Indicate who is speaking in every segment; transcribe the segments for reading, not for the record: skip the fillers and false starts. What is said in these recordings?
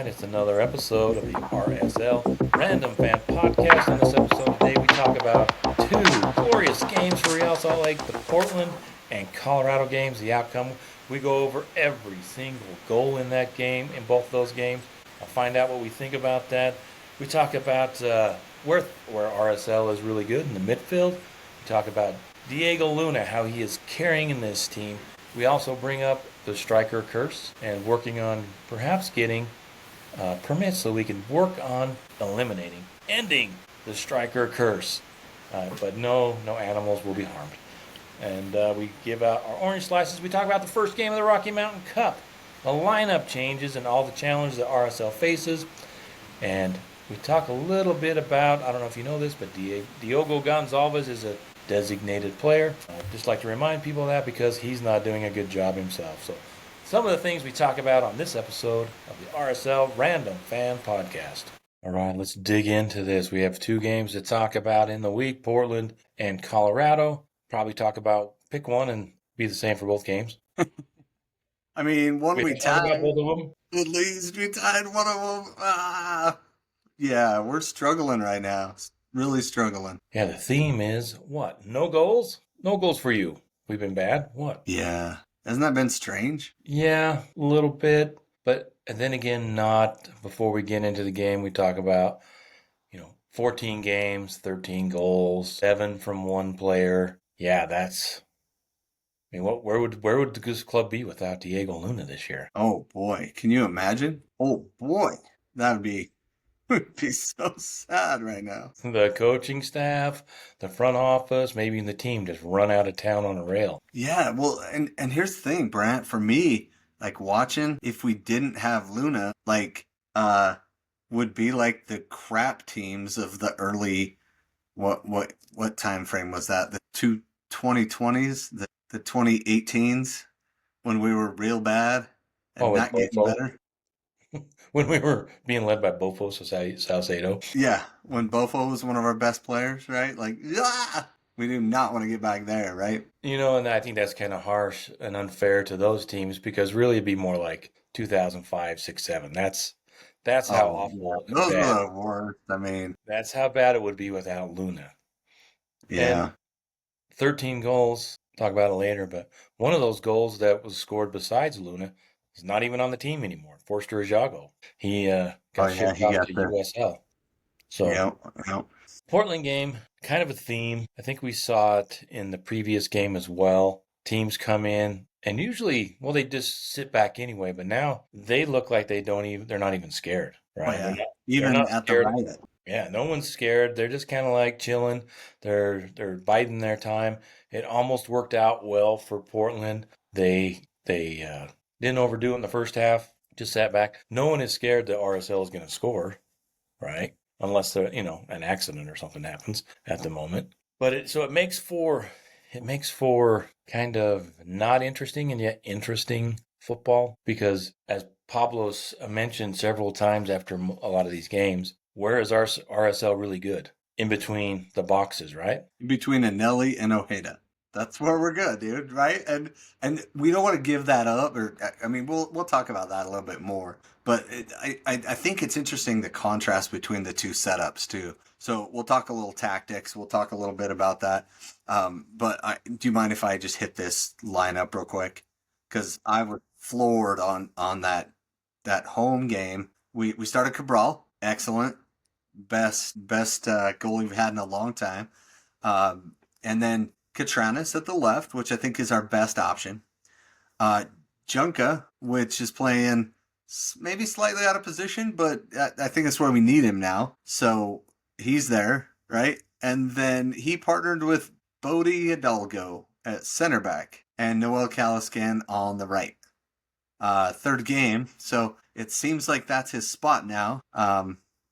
Speaker 1: It's another episode of the RSL Random Fan Podcast. On this episode today, we talk about two glorious games for Real Salt Lake, the Portland and Colorado games, the outcome. We go over every single goal in that game, in both those games. I'll find out what we think about that. We talk about where RSL is really good in the midfield. We talk about Diego Luna, how he is carrying in this team. We also bring up the striker curse and working on perhaps getting permits so we can work on ending the striker curse. But no animals will be harmed. And we give out our orange slices. We talk about the first game of the Rocky Mountain Cup, the lineup changes and all the challenges that RSL faces. And we talk a little bit about, I don't know if you know this, but Diogo Gonçalves is a designated player. I'd just like to remind people of that because he's not doing a good job himself. So some of the things we talk about on this episode of the RSL Random Fan Podcast. All right, let's dig into this. We have two games to talk about in the week, Portland and Colorado. Probably pick one and be the same for both games.
Speaker 2: I mean, we
Speaker 1: talk about
Speaker 2: tied.
Speaker 1: both of them.
Speaker 2: At least we tied one of them. Yeah, we're struggling right now. Really struggling.
Speaker 1: Yeah, the theme is what? No goals? No goals for you. We've been bad? What?
Speaker 2: Yeah. Hasn't that been strange?
Speaker 1: Yeah, a little bit. But then again, not. Before we get into the game, we talk about, 14 games, 13 goals, 7 from one player. Yeah, that's. I mean, where would this club be without Diego Luna this year?
Speaker 2: Oh boy, can you imagine? Oh boy, that would be so sad right now.
Speaker 1: The coaching staff, the front office, maybe even the team just run out of town on a rail.
Speaker 2: Yeah, well, and here's the thing, Brandt. For me, like watching, if we didn't have Luna, would be like the crap teams of the early what time frame was that? The 2020s, the 2018s when we were real bad and not getting better.
Speaker 1: When we were being led by Bofo Salcedo.
Speaker 2: Yeah, when Bofo was one of our best players, right? Like, we do not want to get back there, right?
Speaker 1: And I think that's kind of harsh and unfair to those teams because really it'd be more like 2005, 6, 7. That's how awful.
Speaker 2: Those were the worst. I mean,
Speaker 1: that's how bad it would be without Luna.
Speaker 2: Yeah.
Speaker 1: And 13 goals. Talk about it later, but one of those goals that was scored besides Luna is not even on the team anymore. Forster Ajago. He got shipped out to USL. So,
Speaker 2: yep.
Speaker 1: Portland game, kind of a theme. I think we saw it in the previous game as well. Teams come in and usually, they just sit back anyway, but now they look like they're not even scared, right?
Speaker 2: Oh, yeah. Even at the riot.
Speaker 1: Yeah, no one's scared. They're just kind of like chilling. They're biding their time. It almost worked out well for Portland. They didn't overdo it in the first half. Just sat back. No one is scared that RSL is going to score, right? Unless an accident or something happens at the moment. But it makes for kind of not interesting and yet interesting football because as Pablo's mentioned several times after a lot of these games, where is RSL really good? In between the boxes, right?
Speaker 2: In between Anelli and Ojeda. That's where we're good, dude, right? And we don't want to give that up. We'll talk about that a little bit more. But I think it's interesting the contrast between the two setups too. So we'll talk a little tactics. We'll talk a little bit about that. Do you mind if I just hit this lineup real quick? Because I was floored on that home game. We started Cabral, excellent, best goal we've had in a long time, and then Catranis at the left, which I think is our best option. Junka, which is playing maybe slightly out of position, but I think that's where we need him now. So he's there, right? And then he partnered with Bodie Hidalgo at center back and Noel Caliscan on the right. Third game, so it seems like that's his spot now.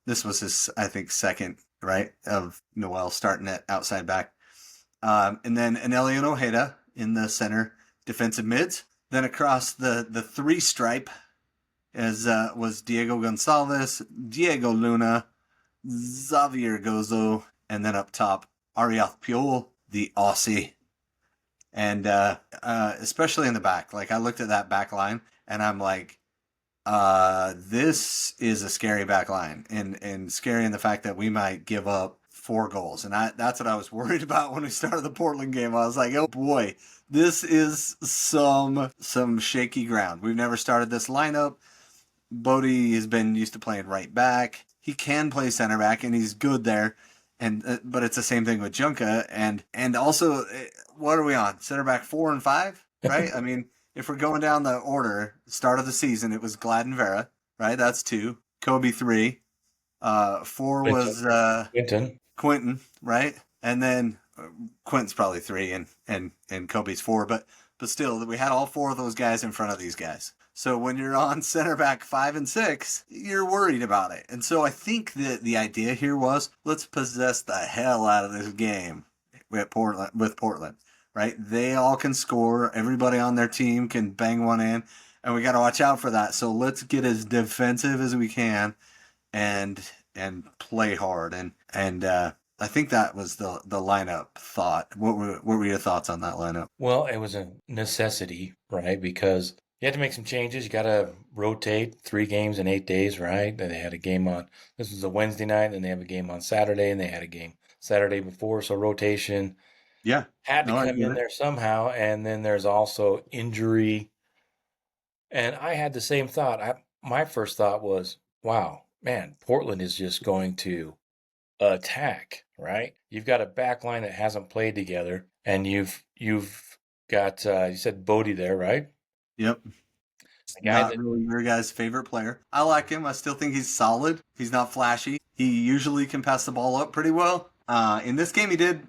Speaker 2: This was his, I think, second, right, of Noel starting at outside back. And then Anelli and Ojeda in the center defensive mids. Then across the three stripe was Diego Gonçalves, Diego Luna, Xavier Gozo, and then up top, Ariel Puyol, the Aussie. And especially in the back. Like, I looked at that back line, and I'm like, This is a scary back line, and scary in the fact that we might give up 4 goals, and that's what I was worried about when we started the Portland game. I was like, oh boy, this is some shaky ground. We've never started this lineup. Bodie has been used to playing right back. He can play center back, and he's good there. And but it's the same thing with Junka, and also, what are we on? Center back 4 and 5, right? I mean, if we're going down the order, start of the season, it was Glad and Vera, right? That's 2. Kobe 3. 4
Speaker 1: Clinton.
Speaker 2: was
Speaker 1: Clinton.
Speaker 2: Quentin, right? And then Quentin's probably 3, and Kobe's 4. But still, we had all 4 of those guys in front of these guys. So when you're on center back 5 and 6, you're worried about it. And so I think that the idea here was, let's possess the hell out of this game with Portland, right? They all can score. Everybody on their team can bang one in, and we got to watch out for that. So let's get as defensive as we can and play hard. And I think that was the lineup thought. What were your thoughts on that lineup?
Speaker 1: Well, it was a necessity, right? Because you had to make some changes. You got to rotate 3 games in 8 days, right? And they had a game on, this was a Wednesday night, and they have a game on Saturday, and they had a game Saturday before. So rotation
Speaker 2: Yeah,
Speaker 1: had to
Speaker 2: no, I
Speaker 1: come
Speaker 2: get
Speaker 1: in
Speaker 2: it.
Speaker 1: there somehow. And then there's also injury. And I had the same thought. My first thought was, wow, man, Portland is just going to attack, right? You've got a back line that hasn't played together, and you've got you said Bodie there, right?
Speaker 2: Yep.
Speaker 1: The guy
Speaker 2: Not
Speaker 1: that
Speaker 2: really your guy's favorite player. I like him. I still think he's solid. He's not flashy. He usually can pass the ball up pretty well. In this game, he did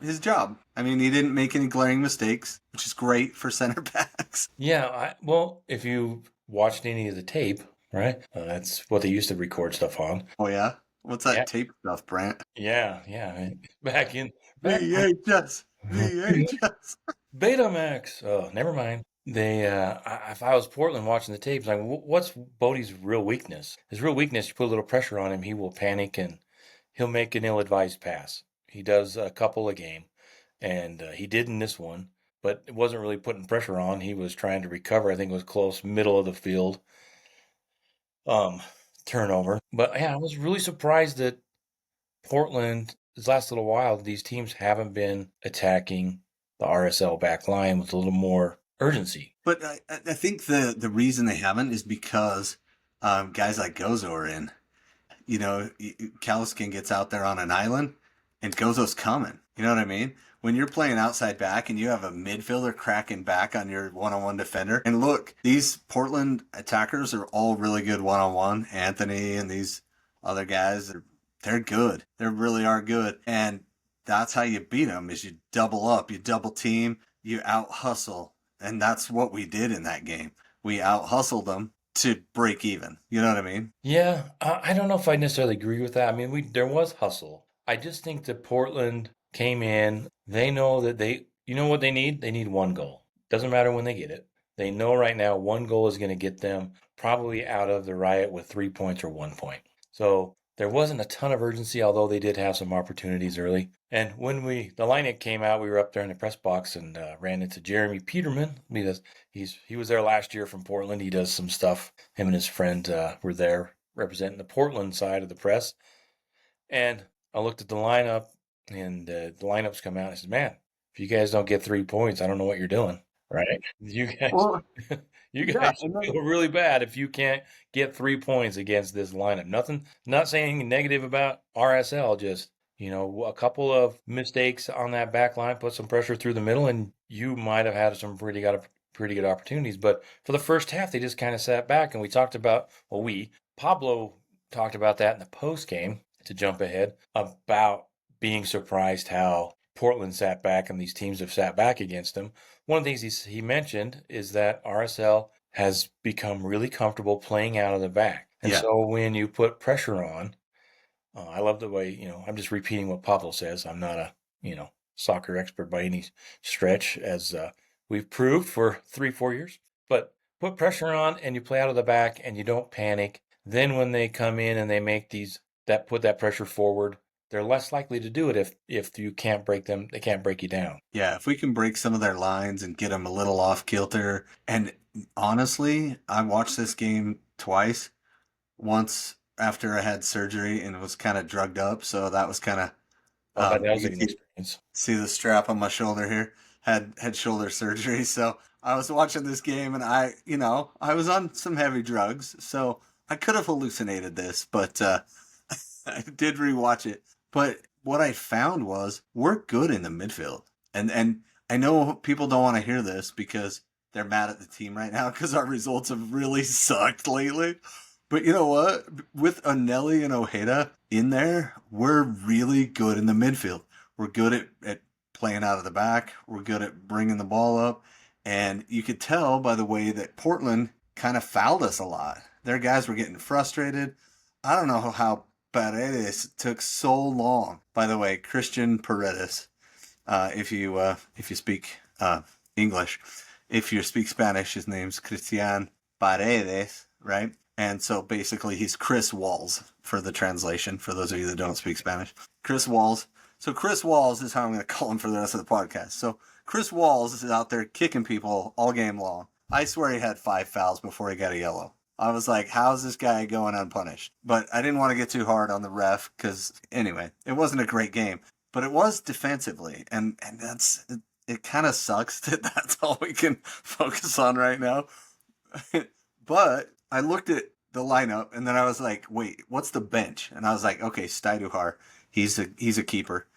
Speaker 2: his job. I mean, he didn't make any glaring mistakes, which is great for center backs.
Speaker 1: yeah, well, if you watched any of the tape, right? That's what they used to record stuff on.
Speaker 2: Oh yeah, what's
Speaker 1: Yeah,
Speaker 2: that tape stuff, Brandt?
Speaker 1: yeah. Back when
Speaker 2: VHS, VHS.
Speaker 1: Betamax. Oh, never mind. If I was Portland watching the tapes, like, what's Bodie's real weakness? His real weakness, you put a little pressure on him, he will panic and he'll make an ill-advised pass. He does a couple a game, and he did in this one, but it wasn't really putting pressure on. He was trying to recover. I think it was close, middle of the field, um, turnover. But yeah, I was really surprised that Portland, this last little while, these teams haven't been attacking the RSL back line with a little more urgency.
Speaker 2: But I think the reason they haven't is because guys like Gozo are in. You know, Caliscan gets out there on an island and Gozo's coming. You know what I mean? When you're playing outside back and you have a midfielder cracking back on your one-on-one defender, and look, these Portland attackers are all really good one-on-one. Anthony and these other guys, they're good. They really are good. And that's how you beat them is you double up, you double team, you out hustle. And that's what we did in that game. We out hustled them to break even. You know what I mean?
Speaker 1: Yeah, I don't know if I necessarily agree with that. I mean, there was hustle. I just think that Portland came in. They know that you know what they need? They need 1 goal. Doesn't matter when they get it. They know right now 1 goal is going to get them probably out of the riot with 3 points or 1 point. So there wasn't a ton of urgency, although they did have some opportunities early. And when the lineup came out, we were up there in the press box and ran into Jeremy Peterman. He was there last year from Portland. He does some stuff. Him and his friend were there representing the Portland side of the press. And I looked at the lineup, and the lineups come out. And I said, "Man, if you guys don't get 3 points, I don't know what you're doing." Right? You guys,
Speaker 2: Well,
Speaker 1: you
Speaker 2: yeah,
Speaker 1: guys feel really bad if you can't get 3 points against this lineup. Nothing, not saying anything negative about RSL. Just a couple of mistakes on that back line, put some pressure through the middle, and you might have had some pretty good opportunities. But for the first half, they just kind of sat back, and we talked about Pablo talked about that in the post game. To jump ahead about being surprised how Portland sat back and these teams have sat back against them. One of the things he mentioned is that RSL has become really comfortable playing out of the back. And
Speaker 2: yeah,
Speaker 1: so when you put pressure on, I love the way, I'm just repeating what Pablo says. I'm not a soccer expert by any stretch, as we've proved for 3-4 years. But put pressure on and you play out of the back and you don't panic. Then when they come in and they make put that pressure forward, they're less likely to do it if you can't break them. They can't break you down.
Speaker 2: yeah. If we can break some of their lines and get them a little off kilter, and honestly, I watched this game twice. Once after I had surgery and was kind of drugged up, so that was kind of
Speaker 1: I bet that was
Speaker 2: you
Speaker 1: a
Speaker 2: can
Speaker 1: good experience.
Speaker 2: see the strap on my shoulder here. Had shoulder surgery, so I was watching this game and I was on some heavy drugs, so I could have hallucinated this, but I did rewatch it. But what I found was we're good in the midfield, and I know people don't want to hear this because they're mad at the team right now because our results have really sucked lately. But you know what? With Anelli and Ojeda in there, we're really good in the midfield. We're good at playing out of the back. We're good at bringing the ball up. And you could tell by the way that Portland kind of fouled us a lot. Their guys were getting frustrated. I don't know how Paredes took so long. By the way, Christian Paredes, if you speak English, if you speak Spanish, his name's Christian Paredes, right? And so basically, he's Chris Walls for the translation. For those of you that don't speak Spanish, Chris Walls. So Chris Walls is how I'm going to call him for the rest of the podcast. So Chris Walls is out there kicking people all game long. I swear he had 5 fouls before he got a yellow. I was like, how's this guy going unpunished? But I didn't want to get too hard on the ref because, anyway, it wasn't a great game. But it was defensively. And it kind of sucks that that's all we can focus on right now. But I looked at the lineup and then I was like, wait, what's the bench? And I was like, okay, Stuyduhar, he's a keeper.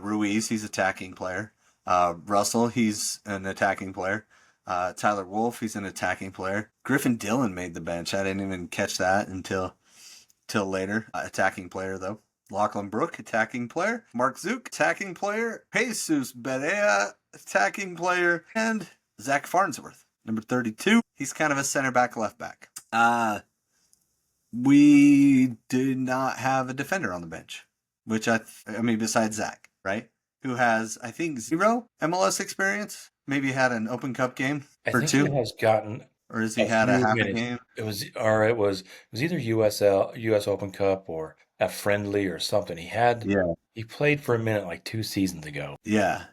Speaker 2: Ruiz, he's attacking player. Russell, he's an attacking player. Tyler Wolf, he's an attacking player. Griffin Dillon made the bench. I didn't even catch that until later. Attacking player though. Lachlan Brook, attacking player. Mark Zook, attacking player. Jesus Berea, attacking player. And Zach Farnsworth, number 32. He's kind of a center back, left back. We did not have a defender on the bench, which I mean, besides Zach, right? Who has, I think, 0 MLS experience. Maybe had an Open Cup game
Speaker 1: I
Speaker 2: or
Speaker 1: think he
Speaker 2: 2,
Speaker 1: has gotten
Speaker 2: or has he
Speaker 1: a
Speaker 2: had a
Speaker 1: few
Speaker 2: half a
Speaker 1: minutes.
Speaker 2: game?
Speaker 1: It was either US Open Cup or a friendly or something.
Speaker 2: Yeah.
Speaker 1: He played for a minute like 2 seasons ago.
Speaker 2: Yeah.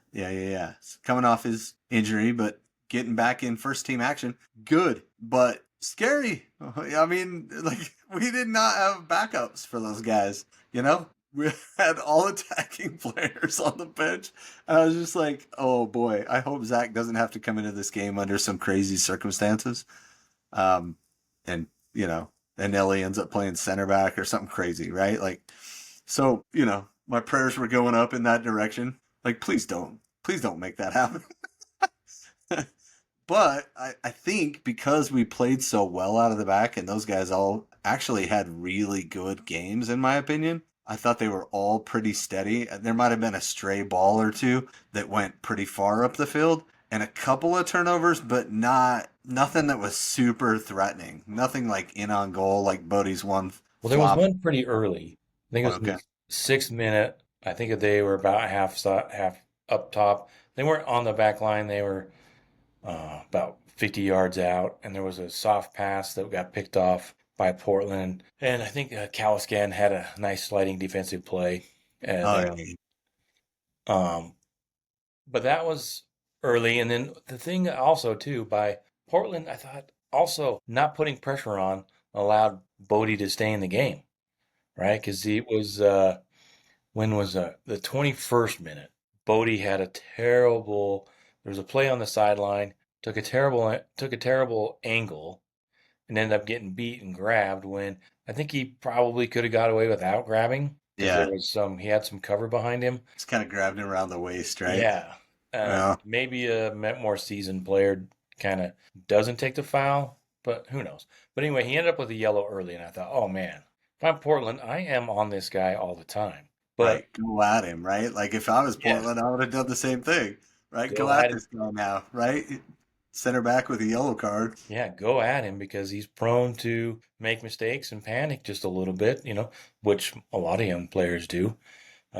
Speaker 2: Coming off his injury, but getting back in first team action. Good, but scary. I mean, like, we did not have backups for those guys, you know? We had all attacking players on the bench. And I was just like, oh boy, I hope Zach doesn't have to come into this game under some crazy circumstances. Um, and, and Nelly ends up playing center back or something crazy, right? Like, so, my prayers were going up in that direction. Like, please don't make that happen. But I think because we played so well out of the back and those guys all actually had really good games, in my opinion, I thought they were all pretty steady. There might have been a stray ball or two that went pretty far up the field and a couple of turnovers, but nothing that was super threatening. Nothing like in on goal, like Bodie's one
Speaker 1: Well, there was
Speaker 2: flop.
Speaker 1: one pretty early. I think it was in
Speaker 2: Okay.
Speaker 1: the 6th minute. I think that they were about half up top. They weren't on the back line. They were about 50 yards out, and there was a soft pass that got picked off by Portland. And I think Caliscan had a nice sliding defensive play
Speaker 2: Oh,
Speaker 1: there.
Speaker 2: yeah.
Speaker 1: Um, but that was early. And then the thing also, too, by Portland, I thought also not putting pressure on allowed Bodie to stay in the game, right? Because it was, when was the 21st minute? Bodie had a terrible, there was a play on the sideline, took a terrible angle and ended up getting beat and grabbed when I think he probably could have got away without grabbing because
Speaker 2: Yeah.
Speaker 1: he had some cover behind him.
Speaker 2: Just kind of grabbed him around the waist, right?
Speaker 1: Yeah.
Speaker 2: Yeah.
Speaker 1: Maybe a more seasoned player kind of doesn't take the foul, but who knows? But anyway, he ended up with a yellow early, and I thought, oh man, if I'm Portland, I am on this guy all the time. But
Speaker 2: Right. Go at him, right? Like if I was
Speaker 1: yeah,
Speaker 2: Portland, I would have done the same thing, right?
Speaker 1: go
Speaker 2: Go at
Speaker 1: at him.
Speaker 2: this guy now, right? Center back with a yellow card.
Speaker 1: Yeah, go at him because he's prone to make mistakes and panic just a little bit, which a lot of young players do.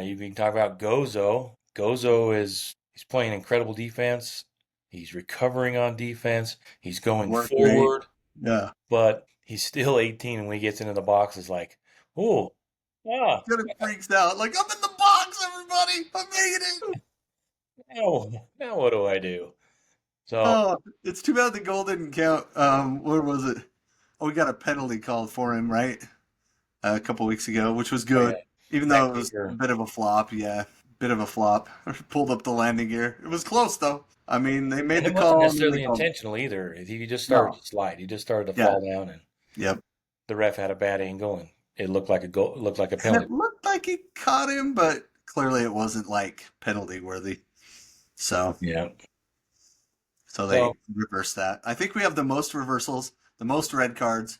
Speaker 1: You can talk about Gozo. He's playing incredible defense. He's recovering on defense. He's going
Speaker 2: Work rate.
Speaker 1: forward,
Speaker 2: Yeah.
Speaker 1: but he's still 18. And when he gets into the box, it's like, oh, ah,
Speaker 2: Kind of freaks out. Like, I'm in the box, everybody. I made it.
Speaker 1: now what do I do? So
Speaker 2: Oh, it's too bad the goal didn't count. Where was it? we got a penalty called for him, right? A couple weeks ago, which was
Speaker 1: Oh yeah,
Speaker 2: good, even
Speaker 1: that
Speaker 2: though it was a
Speaker 1: kicker.
Speaker 2: bit of a flop. Yeah, bit of a flop. Pulled up the landing gear. It was close though. I mean, they made
Speaker 1: And
Speaker 2: the
Speaker 1: it wasn't
Speaker 2: call and then they
Speaker 1: necessarily
Speaker 2: called.
Speaker 1: intentional either. He just started
Speaker 2: No.
Speaker 1: to slide. He just started to
Speaker 2: Yeah.
Speaker 1: fall down, and
Speaker 2: Yep.
Speaker 1: the ref had a bad angle, and it looked like a goal. It looked like a
Speaker 2: And it
Speaker 1: penalty.
Speaker 2: looked like he caught him, but clearly it wasn't like penalty worthy. So,
Speaker 1: Yeah.
Speaker 2: so
Speaker 1: So
Speaker 2: they reversed that. I think we have the most reversals, the most red cards,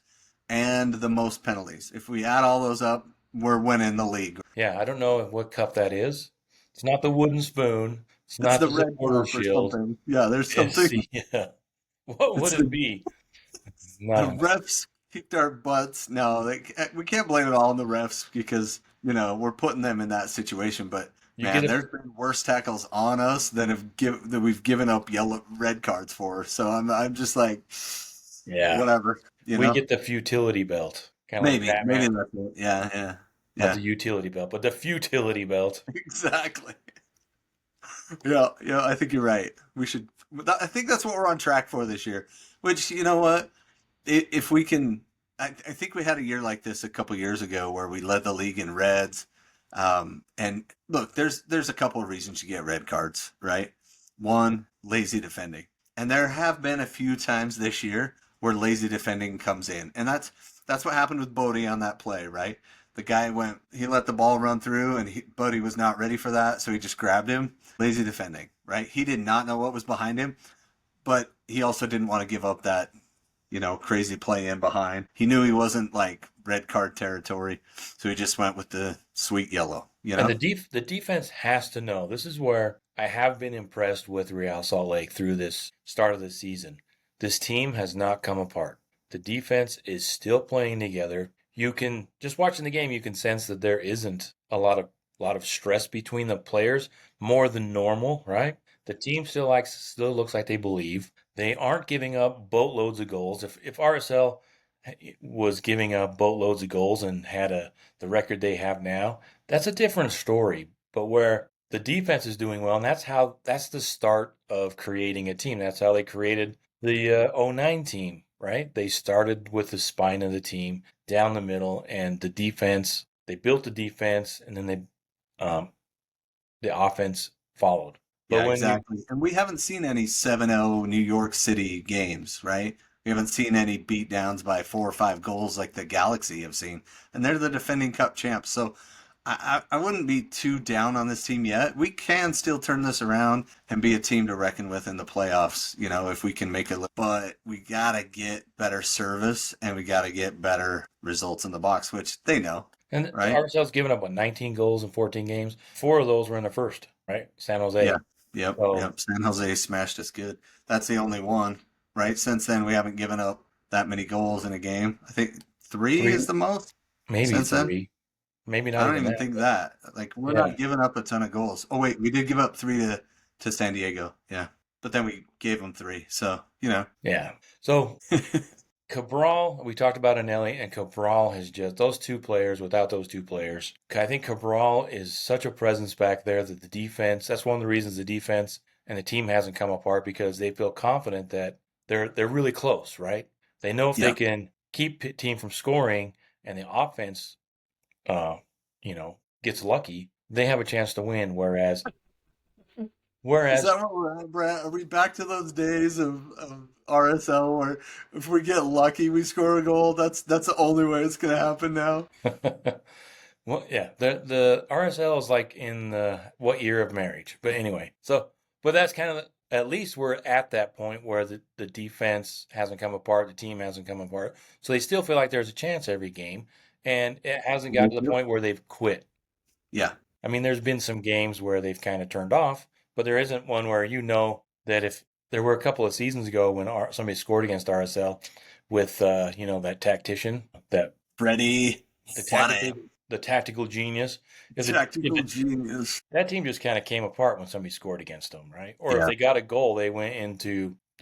Speaker 2: and the most penalties. If we add all those up, we're winning the league.
Speaker 1: yeah, I don't know what cup that is. It's not the wooden spoon. It's
Speaker 2: It's
Speaker 1: not
Speaker 2: the
Speaker 1: the
Speaker 2: red
Speaker 1: supporter
Speaker 2: cup or
Speaker 1: shield.
Speaker 2: something. Yeah, there's
Speaker 1: It's
Speaker 2: something.
Speaker 1: the yeah. What
Speaker 2: It's
Speaker 1: would it
Speaker 2: the
Speaker 1: be?
Speaker 2: the
Speaker 1: Not
Speaker 2: refs kicked our butts. No, we can't blame it all on the refs because we're putting them in that situation. But
Speaker 1: you get
Speaker 2: man,
Speaker 1: a
Speaker 2: there's been worse tackles on us that we've given up yellow red cards for. So I'm just like,
Speaker 1: yeah.
Speaker 2: whatever,
Speaker 1: We get the futility belt, kind of like
Speaker 2: maybe
Speaker 1: Batman.
Speaker 2: that's it. Yeah, yeah,
Speaker 1: Not
Speaker 2: yeah,
Speaker 1: the utility belt, but the futility belt.
Speaker 2: exactly. Yeah, yeah, I think you're right. We should. I think that's what we're on track for this year. Which you know what, if we can, I think we had a year like this a couple years ago where we led the league in reds. And look, there's a couple of reasons you get red cards, right? One, lazy defending, and there have been a few times this year where lazy defending comes in, and that's what happened with Bodie on that play, right? The guy he let the ball run through, and Bodie was not ready for that, so he just grabbed him. Lazy defending, right? He did not know what was behind him, but he also didn't want to give up that crazy play in behind. He knew he wasn't like red card territory, so he just went with the sweet yellow.
Speaker 1: And the defense has to know. This is where I have been impressed with Real Salt Lake through this start of the season. This team has not come apart. The defense is still playing together. You can just watching the game, you can sense that there isn't a lot of stress between the players, more than normal, right? The team still looks like they believe. They aren't giving up boatloads of goals. If RSL was giving up boatloads of goals and had the record they have now, that's a different story. But where the defense is doing well, and that's the start of creating a team. That's how they created the '09 team, right? They started with the spine of the team down the middle, and the defense. They built the defense, and then the offense followed. But
Speaker 2: Yeah,
Speaker 1: when you
Speaker 2: exactly. And we haven't seen any 7-0 New York City games, right? We haven't seen any beatdowns by 4 or 5 goals like the Galaxy have seen. And they're the defending cup champs. So I wouldn't be too down on this team yet. We can still turn this around and be a team to reckon with in the playoffs, if we can make it look. But we got to get better service and we got to get better results in the box, which they know,
Speaker 1: and
Speaker 2: right?
Speaker 1: RSL's given up 19 goals in 14 games. 4 of those were in the first, right? San
Speaker 2: Yeah.
Speaker 1: Jose.
Speaker 2: Yep.
Speaker 1: So
Speaker 2: Yep. San Jose smashed us good. That's the only one, right? Since then, we haven't given up that many goals in a game. I think three
Speaker 1: three,
Speaker 2: is the most
Speaker 1: maybe
Speaker 2: since then.
Speaker 1: three, maybe
Speaker 2: I
Speaker 1: not
Speaker 2: don't
Speaker 1: even
Speaker 2: even
Speaker 1: that.
Speaker 2: think
Speaker 1: But
Speaker 2: that. Like, we're
Speaker 1: yeah,
Speaker 2: not giving up a ton of goals. Oh, wait, we did give up three to San Diego. Yeah. But then we gave them three. So,
Speaker 1: yeah. So Cabral, we talked about Anelli, and Cabral has just those two players. Without those two players, I think Cabral is such a presence back there that the defense. That's one of the reasons the defense and the team hasn't come apart because they feel confident that they're really close, right? They know if they
Speaker 2: yeah.
Speaker 1: can keep team from scoring and the offense, uh, gets lucky, they have a chance to win.
Speaker 2: Is
Speaker 1: Whereas
Speaker 2: that what we're at, Brett? Are we back to those days of RSL where if we get lucky, we score a goal? That's the only way it's going to happen now.
Speaker 1: well, yeah, the RSL is like in the what year of marriage? But anyway, but that's kind of at least we're at that point where the defense hasn't come apart, the team hasn't come apart, so they still feel like there's a chance every game, and it hasn't got to the
Speaker 2: Yep.
Speaker 1: point where they've quit.
Speaker 2: Yeah.
Speaker 1: I mean, there's been some games where they've kind of turned off, but there isn't one where that if there were a couple of seasons ago when somebody scored against RSL with that tactician that
Speaker 2: Freddie,
Speaker 1: the
Speaker 2: funny.
Speaker 1: tactical the tactical genius. If
Speaker 2: Tactical
Speaker 1: it
Speaker 2: genius.
Speaker 1: that team just kind of came apart when somebody scored against them, right? Or if
Speaker 2: Yeah.
Speaker 1: they got a goal, they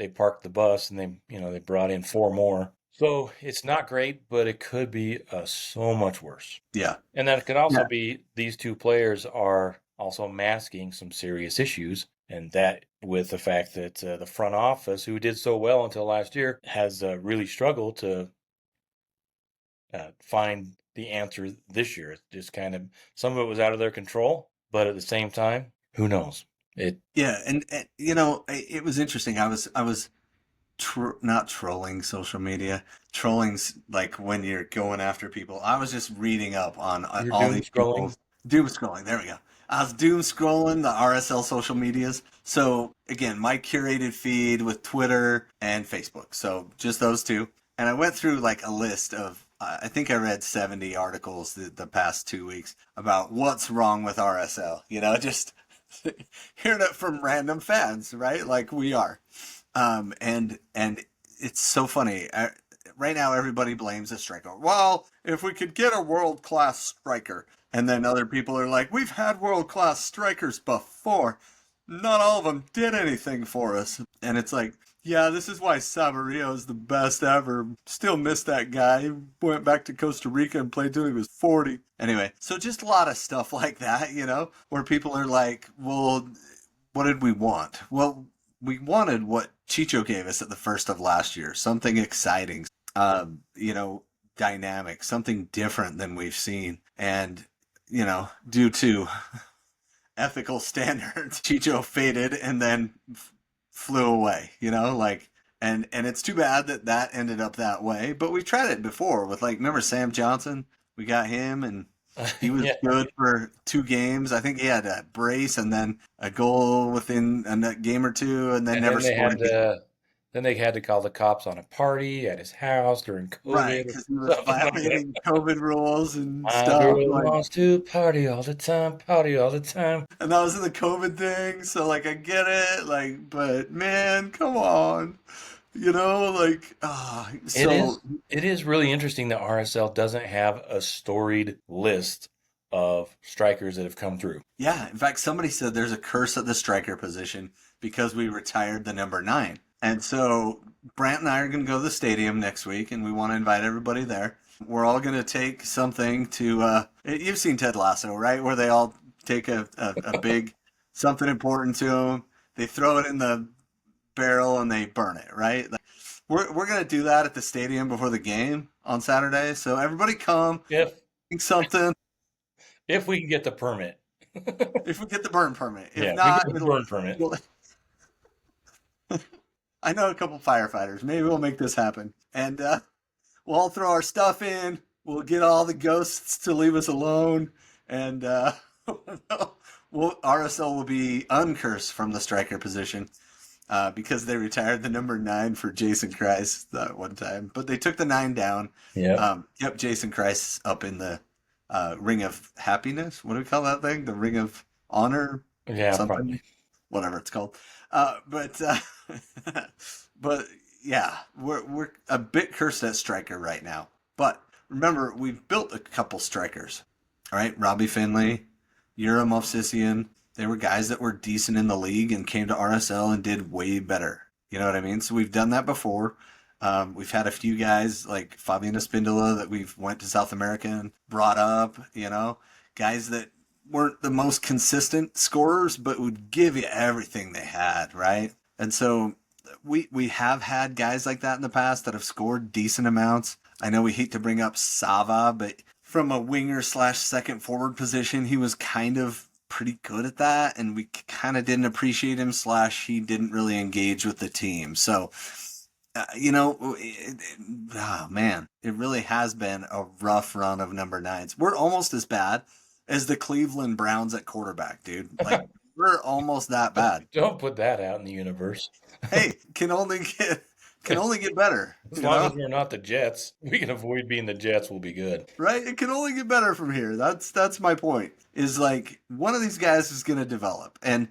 Speaker 1: parked the bus and they brought in four more. So it's not great, but it could be so much worse.
Speaker 2: Yeah.
Speaker 1: And then it could also
Speaker 2: Yeah.
Speaker 1: be these two players are also masking some serious issues, and that with the fact that the front office, who did so well until last year, has really struggled to find the answer this year. It's just kind of, some of it was out of their control, but at the same time, who knows?
Speaker 2: Yeah, and it was interesting. I was not trolling social media, like when you're going after people. I was just reading up on
Speaker 1: You're
Speaker 2: all
Speaker 1: doom
Speaker 2: these
Speaker 1: scrolling.
Speaker 2: people's doom scrolling. There we go. I was doom scrolling the RSL social medias. So again, my curated feed with Twitter and Facebook. So just those two. And I went through like a list of, I think I read 70 articles the past 2 weeks about what's wrong with RSL. Just hearing it from random fans, right? Like we are. And it's so funny. Right now, everybody blames a striker. Well, if we could get a world class striker, and then other people are like, we've had world class strikers before. Not all of them did anything for us. And it's like, yeah, this is why Sabarillo is the best ever. Still miss that guy. He went back to Costa Rica and played till he was 40. Anyway, so just a lot of stuff like that, where people are like, well, what did we want? Well, we wanted what Chicho gave us at the first of last year, something exciting, you know, dynamic, something different than we've seen. And, due to ethical standards, Chicho faded and then flew away, and it's too bad that ended up that way. But we've tried it before with, like, remember Sam Johnson? We got him, and he was
Speaker 1: Yeah.
Speaker 2: good for 2 games. I think he had a brace and then a goal within a game or two, and then
Speaker 1: And
Speaker 2: never
Speaker 1: then they
Speaker 2: scored
Speaker 1: had
Speaker 2: again.
Speaker 1: to, then they had to call the cops on a party at his house during
Speaker 2: Right,
Speaker 1: COVID or
Speaker 2: because he was
Speaker 1: something like that.
Speaker 2: violating COVID rules and
Speaker 1: My
Speaker 2: stuff.
Speaker 1: girl
Speaker 2: Like,
Speaker 1: wants to party all the time, party all the time.
Speaker 2: and that was in the COVID thing. So, like, I get it. Like, but man, come on. Like,
Speaker 1: It
Speaker 2: so
Speaker 1: is it is really interesting that RSL doesn't have a storied list of strikers that have come through.
Speaker 2: yeah. In fact, somebody said there's a curse at the striker position because we retired the number 9. And so Brandt and I are going to go to the stadium next week, and we want to invite everybody there. We're all going to take something to. You've seen Ted Lasso, right? Where they all take a big something important to them. They throw it in the barrel and they burn it, right? Like, we're going to do that at the stadium before the game on Saturday. So everybody come,
Speaker 1: If
Speaker 2: take something.
Speaker 1: if we can get the permit.
Speaker 2: If we get the burn permit, if
Speaker 1: Yeah, if we
Speaker 2: not,
Speaker 1: get the burn permit.
Speaker 2: it'll I know a couple firefighters. Maybe we'll make this happen. And we'll all throw our stuff in. We'll get all the ghosts to leave us alone. And RSL will be uncursed from the striker position because they retired the number 9 for Jason Kreis that one time. But they took the 9 down.
Speaker 1: Yeah.
Speaker 2: Kept Jason Kreis up in the ring of happiness. What do we call that thing? The ring of honor?
Speaker 1: Yeah,
Speaker 2: Something?
Speaker 1: probably.
Speaker 2: Whatever it's called. But but yeah, we're a bit cursed at striker right now. But remember, we've built a couple strikers. All right, Robbie Finley, Yura Movsisian. They were guys that were decent in the league and came to RSL and did way better. You know what I mean? So we've done that before. We've had a few guys like Fabian Espindola that we've went to South America and brought up. Guys that weren't the most consistent scorers, but would give you everything they had, right? And so we have had guys like that in the past that have scored decent amounts. I know we hate to bring up Sava, but from a winger slash second forward position, he was kind of pretty good at that, and we kind of didn't appreciate him slash he didn't really engage with the team. So, oh man, it really has been a rough run of number 9s. We're almost as bad as the Cleveland Browns at quarterback, dude. Like, we're almost that bad.
Speaker 1: Don't put that out in the universe.
Speaker 2: Hey, can only get better,
Speaker 1: As long as we're not the Jets, we can avoid being the Jets, we'll be good.
Speaker 2: right? It can only get better from here. That's my point. Is like one of these guys is going to develop, and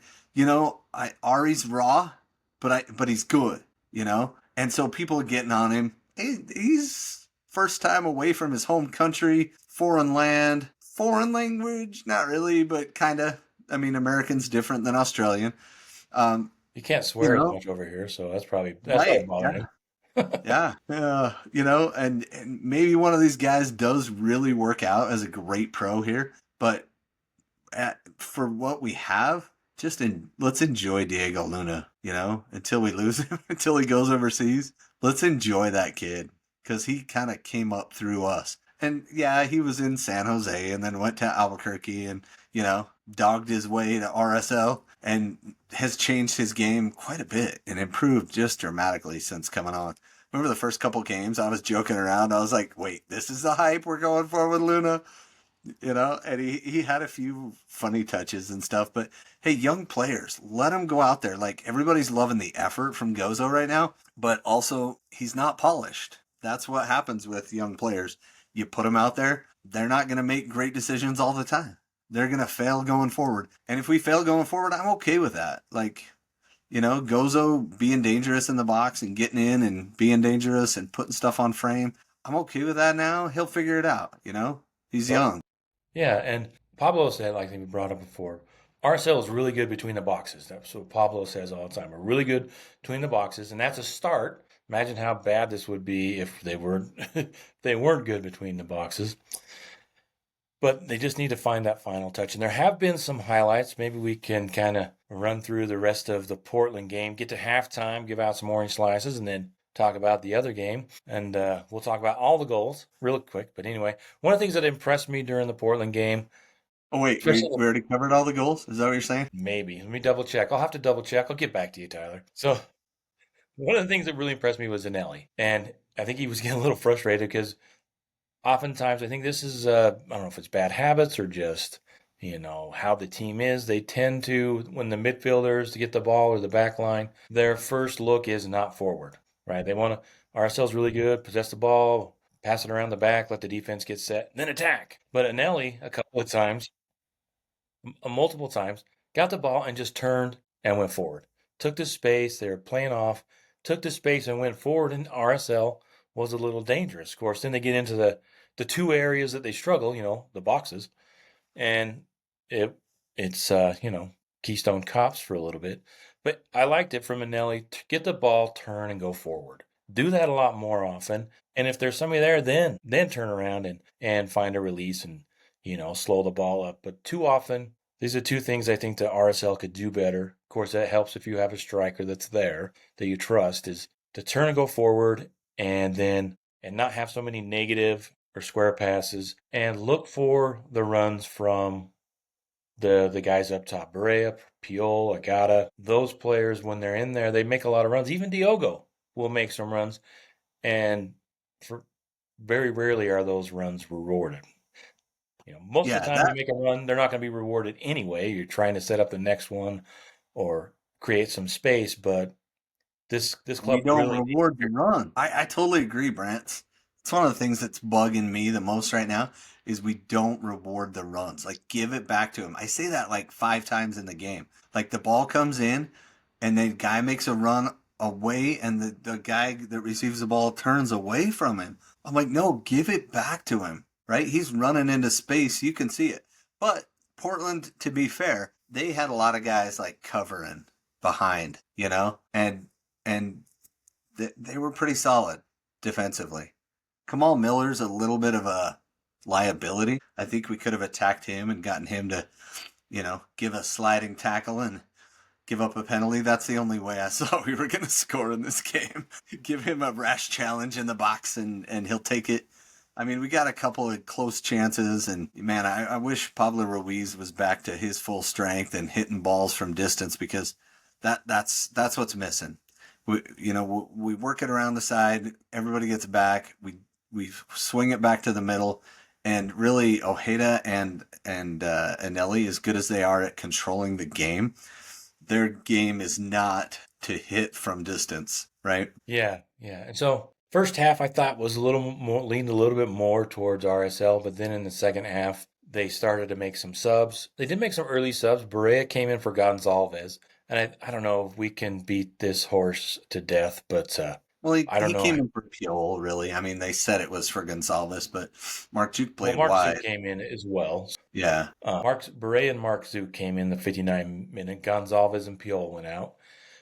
Speaker 2: Ari's raw, but he's good, and so people are getting on him. He's first time away from his home country, foreign land, foreign language, not really, but kind of. I mean, American's different than Australian.
Speaker 1: You can't swear as much over here, so that's probably
Speaker 2: Right?
Speaker 1: bothering
Speaker 2: Yeah.
Speaker 1: him.
Speaker 2: Yeah, and maybe one of these guys does really work out as a great pro here, but for what we have, let's enjoy Diego Luna, until we lose him, until he goes overseas. Let's enjoy that kid because he kind of came up through us, And yeah, he was in San Jose and then went to Albuquerque and, dogged his way to RSL and has changed his game quite a bit and improved just dramatically since coming on. Remember the first couple games, I was joking around. I was like, wait, this is the hype we're going for with Luna? And he had a few funny touches and stuff. But hey, young players, let him go out there. Like, everybody's loving the effort from Gozo right now, but also he's not polished. That's what happens with young players. You put them out there, they're not going to make great decisions all the time. They're going to fail going forward. And if we fail going forward, I'm okay with that. Like, Gozo being dangerous in the box and getting in and being dangerous and putting stuff on frame. I'm okay with that now. He'll figure it out. He's
Speaker 1: Well,
Speaker 2: young.
Speaker 1: yeah, and Pablo said, like we brought up before, RSL is really good between the boxes. That's what Pablo says all the time. We're really good between the boxes, and that's a start. Imagine how bad this would be if they weren't they weren't good between the boxes. But they just need to find that final touch. And there have been some highlights. Maybe we can kind of run through the rest of the Portland game, get to halftime, give out some orange slices, and then talk about the other game. And we'll talk about all the goals real quick. But anyway, one of the things that impressed me during the Portland game,
Speaker 2: Oh wait, we,
Speaker 1: especially
Speaker 2: we already covered all the goals. Is that what you're saying?
Speaker 1: maybe, let me double check. I'll have to double check. I'll get back to you, Tyler. So one of the things that really impressed me was Zanelli. And I think he was getting a little frustrated because oftentimes I think this is I don't know if it's bad habits or just how the team is. They tend to, when the midfielders to get the ball or the back line, their first look is not forward, right? They want to, RSL's really good, possess the ball, pass it around the back, let the defense get set, then attack. But Anelli a couple of times, multiple times, got the ball and just turned and went forward. Took the space, they were playing off, took the space and went forward, and RSL was a little dangerous. Of course, then they get into the two areas that they struggle, the boxes, and it's Keystone Cops for a little bit. But I liked it from Anelli to get the ball, turn, and go forward. Do that a lot more often. And if there's somebody there, then turn around and find a release and slow the ball up. But too often, these are two things I think that RSL could do better. Of course, that helps if you have a striker that's there that you trust, is to turn and go forward and not have so many negative or square passes and look for the runs from the guys up top. Berea, Piol, Agata, those players, when they're in there, they make a lot of runs. Even Diogo will make some runs, and for very rarely are those runs rewarded. Most of the
Speaker 2: Yeah,
Speaker 1: time you
Speaker 2: that
Speaker 1: make a run, they're not going to be rewarded anyway. You're trying to set up the next one or create some space, but this
Speaker 2: we
Speaker 1: club
Speaker 2: don't
Speaker 1: really needs.
Speaker 2: reward the run. I totally agree, Brent. It's one of the things that's bugging me the most right now is we don't reward the runs. Like, give it back to him. I say that like 5 times in the game. Like, the ball comes in and the guy makes a run away and the guy that receives the ball turns away from him. I'm like, no, give it back to him, right? He's running into space. You can see it. But Portland, to be fair, they had a lot of guys like covering behind, and they were pretty solid defensively. Kamal Miller's a little bit of a liability. I think we could have attacked him and gotten him to, give a sliding tackle and give up a penalty. That's the only way I saw we were going to score in this game. Give him a rash challenge in the box and he'll take it. I mean, we got a couple of close chances, and man, I wish Pablo Ruiz was back to his full strength and hitting balls from distance because that's what's missing. We work it around the side. Everybody gets back. We swing it back to the middle, and really Ojeda and Anelli, as good as they are at controlling the game, their game is not to hit from distance, right?
Speaker 1: Yeah, yeah. And so first half I thought was a little more leaned a little bit more towards RSL, but then in the second half they started to make some subs. They did make some early subs. Berea came in for Gonzalez, and I don't know if we can beat this horse to death, but
Speaker 2: Well,
Speaker 1: I don't
Speaker 2: he
Speaker 1: know.
Speaker 2: came in for Piol, really. I mean, they said it was for Gonzalez, but Mark Juke
Speaker 1: Well,
Speaker 2: played
Speaker 1: Mark Zook
Speaker 2: wide.
Speaker 1: came in as well.
Speaker 2: Yeah,
Speaker 1: Mark Berea and Mark Zook came in the 59-minute. Gonzalez and Piol went out.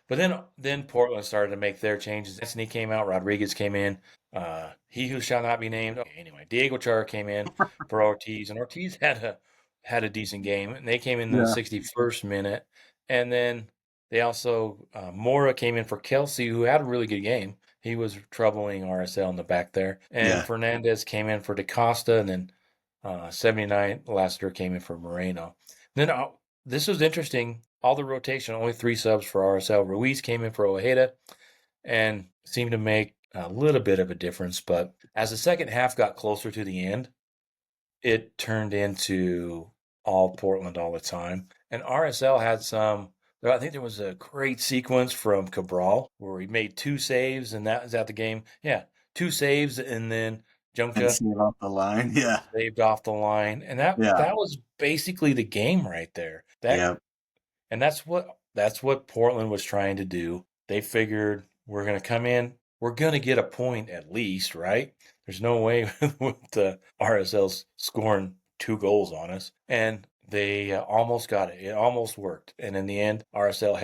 Speaker 1: But then Portland started to make their changes. Anthony came out. Rodriguez came in. He who shall not be named. Okay, anyway, Diego Chara came in for Ortiz, and Ortiz had a decent game. And they came in the
Speaker 2: yeah.
Speaker 1: 61st minute, and then they also Mora came in for Kelsey, who had a really good game. He was troubling RSL in the back there. And
Speaker 2: Yeah.
Speaker 1: Fernandez came in for DaCosta, and then 79 Lassiter came in for Moreno. Then this was interesting. All the rotation, only 3 subs for RSL. Ruiz came in for Ojeda and seemed to make a little bit of a difference. But as the second half got closer to the end, it turned into all Portland all the time. And RSL had some. I think there was a great sequence from Cabral where he made 2 saves, and that was at the game. Yeah, 2 saves, and then
Speaker 2: And
Speaker 1: Junca
Speaker 2: save off the line. Yeah.
Speaker 1: saved off the line, and that
Speaker 2: Yeah.
Speaker 1: that was basically the game right there.
Speaker 2: Yeah.
Speaker 1: And that's what Portland was trying to do. They figured we're going to come in, we're going to get a point at least, right? There's no way with the RSL's scoring 2 goals on us, and they almost got it. It almost worked, and in the end, RSL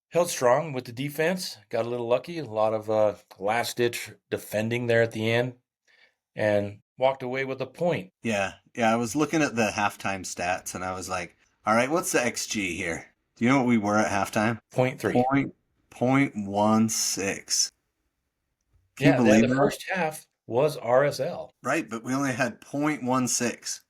Speaker 1: held strong with the defense. Got a little lucky, a lot of last ditch defending there at the end, and walked away with a point.
Speaker 2: Yeah. Yeah. I was looking at the halftime stats and I was like, all right, what's the XG here? Do you know what we were at halftime?
Speaker 1: Point 3.
Speaker 2: Point 0.16. Can you
Speaker 1: Yeah,
Speaker 2: believe
Speaker 1: the
Speaker 2: that?
Speaker 1: first half was RSL.
Speaker 2: Right, but we only had 0.16.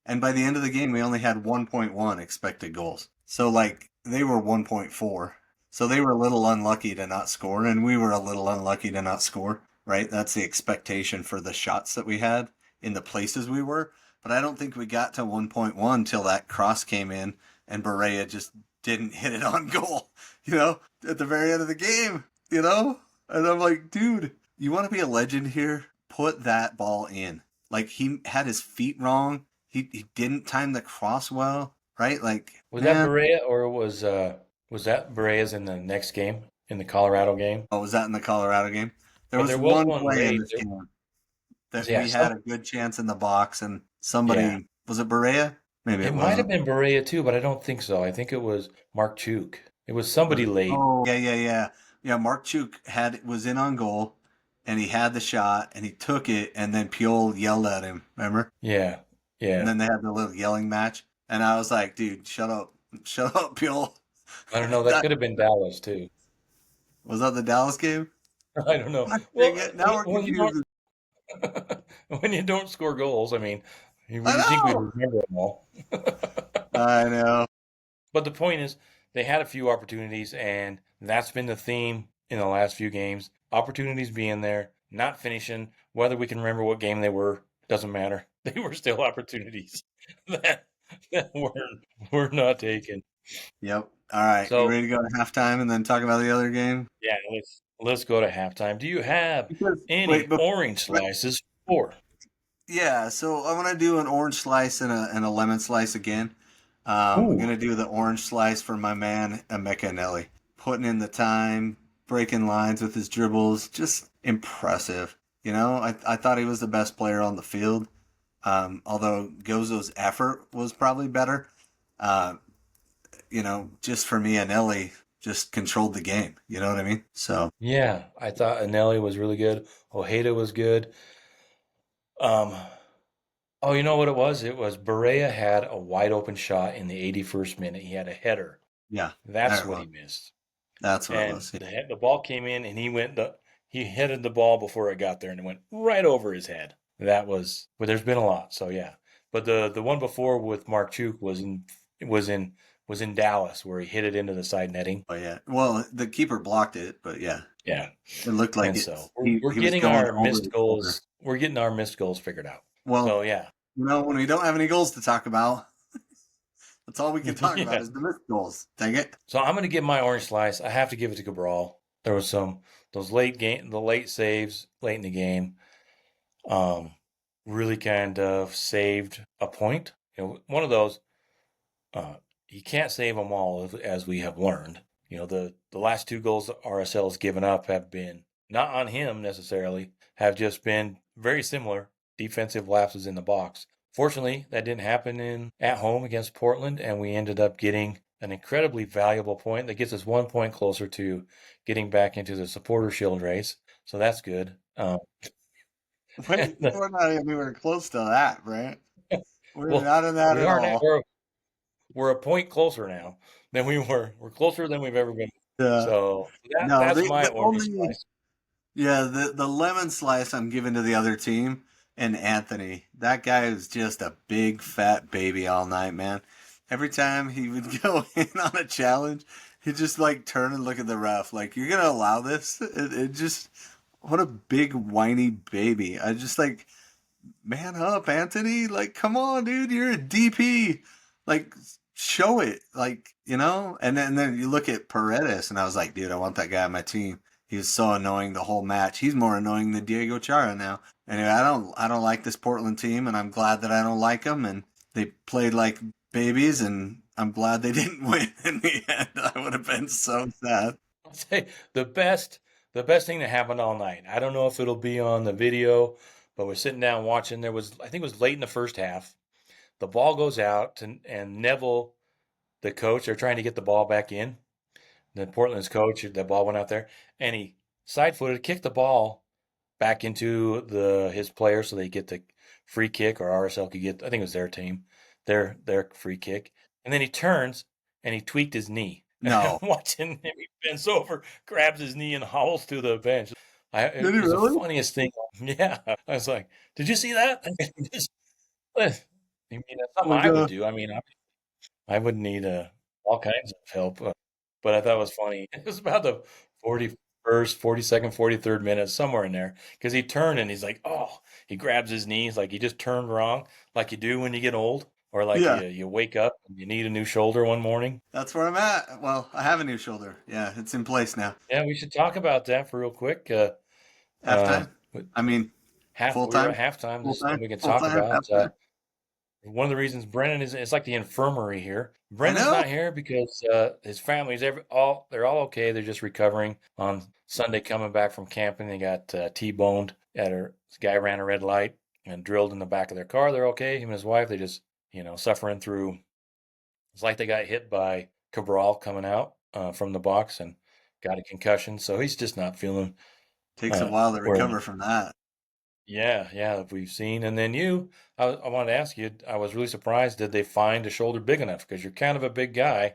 Speaker 2: And by the end of the game, we only had 1.1 expected goals. So, like, they were 1.4. So they were a little unlucky to not score, and we were a little unlucky to not score, right? That's the expectation for the shots that we had in the places we were. But I don't think we got to 1.1 till that cross came in and Berea just didn't hit it on goal, at the very end of the game. And I'm like, dude, you want to be a legend here? Put that ball in. Like, he had his feet wrong. He didn't time the cross well, right? Like,
Speaker 1: Was that
Speaker 2: man,
Speaker 1: Berea, or was that Berea's in the next game, in the Colorado game?
Speaker 2: oh, was that in the Colorado game? There
Speaker 1: But
Speaker 2: was
Speaker 1: there was
Speaker 2: one
Speaker 1: one
Speaker 2: play in
Speaker 1: late.
Speaker 2: this game that
Speaker 1: Yeah,
Speaker 2: we had a good chance in the box, and
Speaker 1: yeah.
Speaker 2: somebody, was it Berea? Maybe
Speaker 1: It
Speaker 2: it
Speaker 1: might have
Speaker 2: wasn't.
Speaker 1: been Berea too, but I don't think so. I think it was Mark Chuk. It was somebody late.
Speaker 2: Oh, yeah, yeah, yeah. Yeah, Mark Chuk was in on goal, and he had the shot, and he took it, and then Piol yelled at him, remember?
Speaker 1: Yeah,
Speaker 2: And
Speaker 1: yeah.
Speaker 2: then they had the little yelling match, and I was like, dude, shut up, Piol.
Speaker 1: I don't know. That
Speaker 2: That
Speaker 1: could have been Dallas too.
Speaker 2: was that the Dallas game?
Speaker 1: I don't know.
Speaker 2: God dang
Speaker 1: Well,
Speaker 2: it! Now we're
Speaker 1: when you don't
Speaker 2: confused.
Speaker 1: when you don't score goals, I mean,
Speaker 2: I
Speaker 1: you think we'd
Speaker 2: know.
Speaker 1: remember them all.
Speaker 2: I know.
Speaker 1: But the point is, they had a few opportunities, and that's been the theme in the last few games. Opportunities being there, not finishing. Whether we can remember what game they were, doesn't matter. They were still opportunities that, that were not taken.
Speaker 2: Yep. All right. You
Speaker 1: So
Speaker 2: ready to go to halftime and then talk about the other game?
Speaker 1: yeah, let's go to halftime. Do you have
Speaker 2: Because
Speaker 1: any
Speaker 2: wait, but
Speaker 1: orange slices for?
Speaker 2: yeah. So I'm gonna do an orange slice and a lemon slice again. I'm
Speaker 1: Ooh,
Speaker 2: gonna do the orange slice for my man Emeka Nelly, putting in the time, breaking lines with his dribbles, just impressive. I thought he was the best player on the field. Although Gozo's effort was probably better. Uh, just for me, Anelli just controlled the game. You know what I mean? So
Speaker 1: yeah. I thought Anelli was really good. Ojeda was good. Um, Oh, you know what it was? It was Berea had a wide open shot in the 81st minute. He had a header.
Speaker 2: yeah,
Speaker 1: That's
Speaker 2: there it
Speaker 1: what
Speaker 2: was.
Speaker 1: he missed.
Speaker 2: That's what it
Speaker 1: And
Speaker 2: was. Yeah.
Speaker 1: the ball came in, and he headed the ball before it got there, and it went right over his head. That was, but there's been a lot, so yeah. But the one before with Mark Chuk was in was in Dallas, where he hit it into the side netting.
Speaker 2: Oh yeah. Well, the keeper blocked it, but yeah,
Speaker 1: Yeah.
Speaker 2: it looked like
Speaker 1: And
Speaker 2: it.
Speaker 1: so
Speaker 2: He was going over his shoulder.
Speaker 1: we're getting our missed goals figured out.
Speaker 2: Well,
Speaker 1: So yeah.
Speaker 2: when we don't have any goals to talk about, that's all we can talk about
Speaker 1: Yeah.
Speaker 2: is the missed goals. Dang it.
Speaker 1: So I'm going to give my orange slice. I have to give it to Cabral. There was the late saves late in the game, um, really kind of saved a point. One of those, uh, you can't save them all, as we have learned. The last 2 goals that RSL has given up have been not on him necessarily, have just been very similar defensive lapses in the box. Fortunately, that didn't happen at home against Portland, and we ended up getting an incredibly valuable point that gets us 1 point closer to getting back into the supporter shield race. So that's good.
Speaker 2: Wait, we're not anywhere close to that, Brent. We're
Speaker 1: Well,
Speaker 2: not in that
Speaker 1: we
Speaker 2: at
Speaker 1: are now.
Speaker 2: all.
Speaker 1: We're a point closer now than we were. We're closer than we've ever been.
Speaker 2: Yeah.
Speaker 1: So
Speaker 2: No,
Speaker 1: that's my
Speaker 2: the
Speaker 1: orange
Speaker 2: only
Speaker 1: slice.
Speaker 2: yeah, the lemon slice I'm giving to the other team and Anthony. That guy is just a big fat baby all night, man. Every time he would go in on a challenge, he'd just like turn and look at the ref, like, "You're gonna allow this?" It just what a big whiny baby. I just like, man up, Anthony. Like, come on, dude. You're a DP. Like, show it. Like, And then you look at Paredes, and I was like, dude, I want that guy on my team. He was so annoying the whole match. He's more annoying than Diego Chara now. Anyway, I don't like this Portland team, and I'm glad that I don't like them. And they played like babies, and I'm glad they didn't win in the end. I would have been so sad.
Speaker 1: I'll say the best thing that happened all night. I don't know if it'll be on the video, but we're sitting down watching. I think it was late in the first half. The ball goes out, and Neville, the coach, they're trying to get the ball back in. Then Portland's coach, the ball went out there, and he side-footed, kicked the ball back into his player so they get the free kick, or RSL could get. I think it was their team, their free kick. And then he turns and he tweaked his knee. And I'm
Speaker 2: No.
Speaker 1: watching him. He bends over, grabs his knee, and howls to the bench.
Speaker 2: Did
Speaker 1: It
Speaker 2: he
Speaker 1: was the
Speaker 2: really?
Speaker 1: funniest thing. Yeah, I was like, "Did you see that?" I mean, that's
Speaker 2: Oh
Speaker 1: something
Speaker 2: my
Speaker 1: I would
Speaker 2: god.
Speaker 1: do. I mean, I would need all kinds of help, but I thought it was funny. It was about the 41st, 42nd, 43rd minute, somewhere in there, because he turned and he's like, oh, he grabs his knees like he just turned wrong, like you do when you get old, or like
Speaker 2: Yeah.
Speaker 1: you wake up and you need a new shoulder one morning.
Speaker 2: That's where I'm at. Well, I have a new shoulder. Yeah, it's in place now.
Speaker 1: Yeah, we should talk about that for real quick.
Speaker 2: Halftime.
Speaker 1: But
Speaker 2: I mean, full
Speaker 1: we were
Speaker 2: time,
Speaker 1: at halftime.
Speaker 2: full
Speaker 1: Just
Speaker 2: time,
Speaker 1: we can
Speaker 2: full
Speaker 1: talk
Speaker 2: time,
Speaker 1: about.
Speaker 2: halftime.
Speaker 1: One of the reasons Brennan is it's like the infirmary here.
Speaker 2: I
Speaker 1: Brennan's
Speaker 2: know.
Speaker 1: not here because his family's they're all okay. They're just recovering on Sunday coming back from camping. They got T-boned this guy ran a red light and drilled in the back of their car. They're okay. Him and his wife, they just, suffering through. It's like they got hit by Cabral coming out from the box and got a concussion. So he's just not feeling
Speaker 2: Takes a
Speaker 1: uh,
Speaker 2: while to
Speaker 1: where
Speaker 2: recover from that.
Speaker 1: yeah, we've seen. And then I wanted to ask you, I was really surprised. Did they find a shoulder big enough? Because you're kind of a big guy,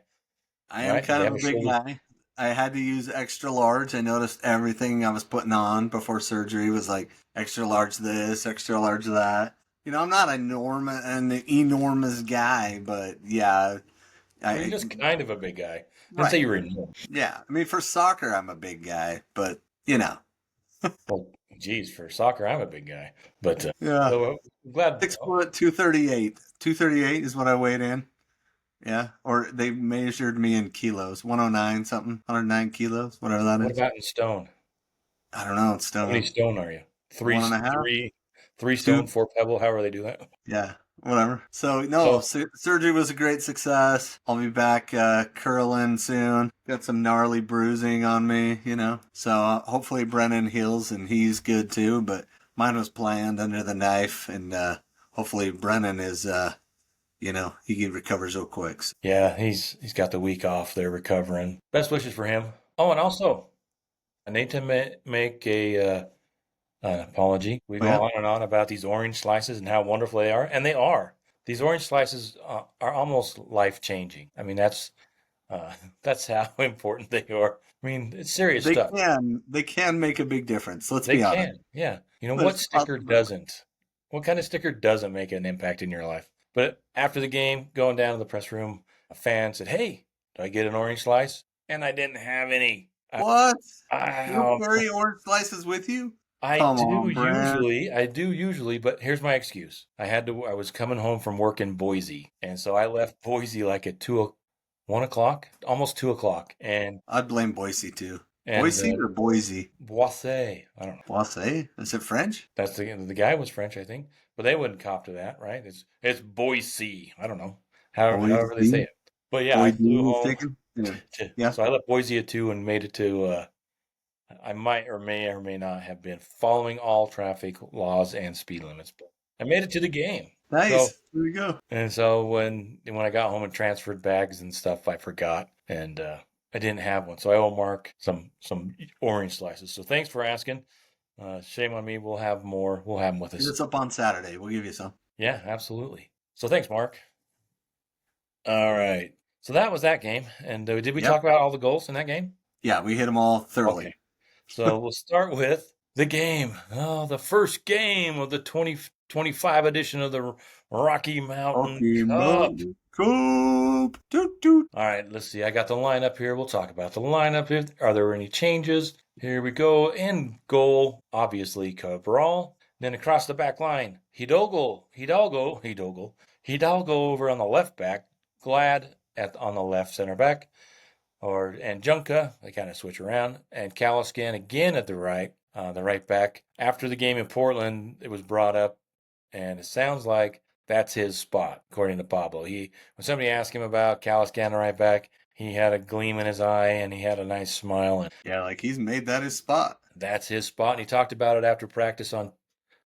Speaker 2: I am
Speaker 1: right? Did
Speaker 2: kind
Speaker 1: they
Speaker 2: of
Speaker 1: have
Speaker 2: a
Speaker 1: a
Speaker 2: big
Speaker 1: shoulder?
Speaker 2: guy. I had to use extra large. I noticed everything I was putting on before surgery was like extra large this, extra large that. I'm not an enormous guy, but yeah,
Speaker 1: Well, you're
Speaker 2: I
Speaker 1: just kind of a big guy. I didn't say
Speaker 2: right.
Speaker 1: you were enormous.
Speaker 2: Yeah, I mean for soccer I'm a big guy, but you know,
Speaker 1: Well, geez, for soccer, I'm a big guy. But
Speaker 2: yeah,
Speaker 1: I'm glad.
Speaker 2: 6 foot 238. 238 is what I weighed in. Yeah, or they measured me in kilos, 109 something, 109 kilos, whatever that
Speaker 1: What
Speaker 2: is.
Speaker 1: about in stone?
Speaker 2: I don't know. It's
Speaker 1: How many
Speaker 2: stone.
Speaker 1: stone are you?
Speaker 2: One and a half,
Speaker 1: Three
Speaker 2: two.
Speaker 1: stone, four pebble. However they do that.
Speaker 2: Yeah, whatever. So no,
Speaker 1: So
Speaker 2: surgery was a great success. I'll be back curling soon. Got some gnarly bruising on me. So hopefully Brennan heals and he's good too. But mine was planned under the knife, and hopefully Brennan is, he recovers real quick. So,
Speaker 1: yeah, he's got the week off. They're recovering. Best wishes for him. Oh, and also I need to make an apology. We
Speaker 2: oh
Speaker 1: go
Speaker 2: yeah,
Speaker 1: on and on about these orange slices and how wonderful they are, and they are. These orange slices are almost life changing. I mean, uh, that's how important they are. I mean, it's serious
Speaker 2: they
Speaker 1: stuff.
Speaker 2: can make a big difference. Let's
Speaker 1: They
Speaker 2: be honest.
Speaker 1: can, yeah. What
Speaker 2: Let's
Speaker 1: sticker
Speaker 2: possibly.
Speaker 1: doesn't? What kind of sticker doesn't make an impact in your life? But after the game, going down to the press room, a fan said, "Hey, do I get an orange slice?" And I didn't have any.
Speaker 2: What? You don't
Speaker 1: Wow.
Speaker 2: carry orange slices with you? Come on, Brand.
Speaker 1: I do usually, but here's my excuse. I was coming home from work in Boise, and so I left Boise like at 1 o'clock, almost 2 o'clock,
Speaker 2: I'd blame Boise too.
Speaker 1: and
Speaker 2: Boise or Boise?
Speaker 1: Boise, I don't know.
Speaker 2: Boise? Is it French?
Speaker 1: That's the guy was French, I think, but they wouldn't cop to that, right? It's Boise. I don't know, however they say
Speaker 2: Boise?
Speaker 1: it. But yeah, I flew
Speaker 2: Boise
Speaker 1: home
Speaker 2: chicken? Yeah. Yeah.
Speaker 1: so I left Boise at 2 and made it to. I might or may not have been following all traffic laws and speed limits, but I made it to the game. So
Speaker 2: Nice. There we go.
Speaker 1: so when I got home and transferred bags and stuff, I forgot and I didn't have one. So I owe Mark some orange slices. So thanks for asking. Shame on me. We'll have more. We'll have them with
Speaker 2: Hit
Speaker 1: us.
Speaker 2: us up on Saturday. We'll give you some.
Speaker 1: Yeah, absolutely. So thanks, Mark. All right. So that was that game. And did we
Speaker 2: Yep.
Speaker 1: talk about all the goals in that game?
Speaker 2: Yeah, we hit them all thoroughly.
Speaker 1: Okay. So we'll start with the game. Oh, the first game of the 2025 edition of the Rocky Mountain
Speaker 2: Okay,
Speaker 1: Cup.
Speaker 2: Cup. Doot, doot.
Speaker 1: All right, let's see. I got the lineup here. We'll talk about the lineup. Are there any changes? Here we go. In goal, obviously Cabral. Then across the back line, Hidalgo over on the left back. Glad on the left center back, and Junka. They kind of switch around, and Caliscan again at the right back. After the game in Portland, it was brought up, and it sounds like that's his spot, according to Pablo. When somebody asked him about Caliscan right back, he had a gleam in his eye and he had a nice smile, and
Speaker 2: Yeah, like he's made that his spot.
Speaker 1: that's his spot. And he talked about it after practice on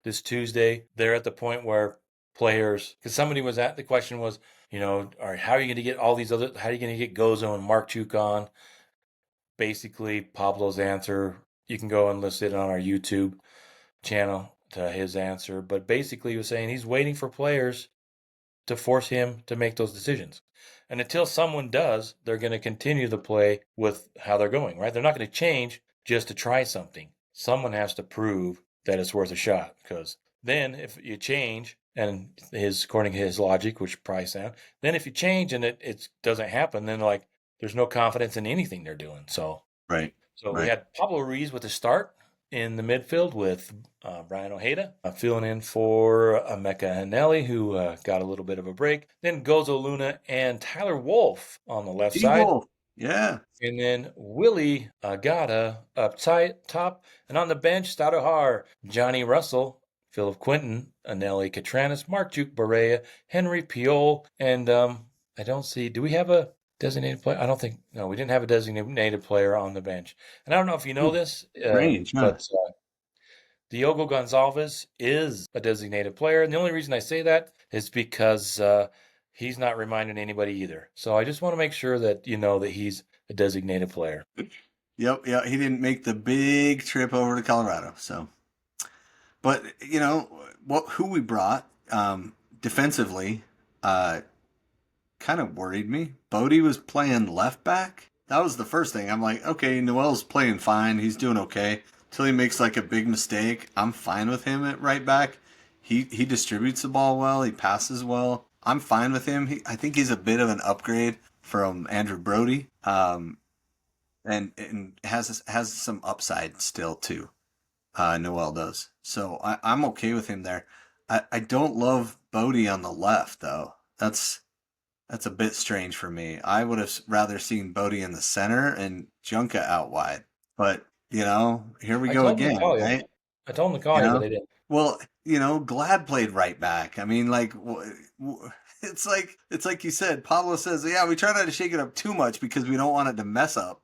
Speaker 1: this Tuesday. They're at the point where players, because somebody was at the question was, all right, how are you going to get how are you going to get Gozo and Mark Chuk on? Basically, Pablo's answer, you can go and listen on our YouTube channel to his answer. But basically, he was saying he's waiting for players to force him to make those decisions. And until someone does, they're going to continue to play with how they're going, right? They're not going to change just to try something. Someone has to prove that it's worth a shot, because then if you change, and according to his logic, which probably sound, then if you change and it doesn't happen, then like there's no confidence in anything they're doing. So
Speaker 2: Right.
Speaker 1: we
Speaker 2: Right.
Speaker 1: had Pablo Ruiz with the start in the midfield with Brian Ojeda filling in for Emeka Hanelli, who got a little bit of a break. Then Gozo Luna and Tyler Wolf on the left side.
Speaker 2: T-Wolf. Yeah.
Speaker 1: And then Willie Agata up top. And on the bench, Stadohar, Johnny Russell, Philip Quinton, Anelli Catranis, Mark Juke Barea, Henry Piol, and I don't see, do we have a designated player? I don't think, no, we didn't have a designated player on the bench. And I don't know if you know
Speaker 2: Hmm,
Speaker 1: this,
Speaker 2: strange, huh?
Speaker 1: but Diogo Gonçalves is a designated player. And the only reason I say that is because he's not reminding anybody either. So I just want to make sure that you know that he's a designated player.
Speaker 2: Yep. Yeah. He didn't make the big trip over to Colorado. So, but who we brought defensively, uh, kind of worried me. Bodie was playing left back. That was the first thing. I'm like, okay, Noel's playing fine. He's doing okay. Till he makes like a big mistake. I'm fine with him at right back. He distributes the ball well. He passes well. I'm fine with him. I think he's a bit of an upgrade from Andrew Brody. And has some upside still too. Noel does. So I'm okay with him there. I don't love Bodie on the left though. That's a bit strange for me. I would have rather seen Bodie in the center and Junka out wide. But, here we
Speaker 1: I
Speaker 2: go
Speaker 1: told him to
Speaker 2: again,
Speaker 1: call you.
Speaker 2: right?
Speaker 1: I told him to
Speaker 2: You
Speaker 1: call you, but
Speaker 2: know?
Speaker 1: they didn't.
Speaker 2: Well, Glad played right back. I mean, like, it's like you said, Pablo says, yeah, we try not to shake it up too much because we don't want it to mess up.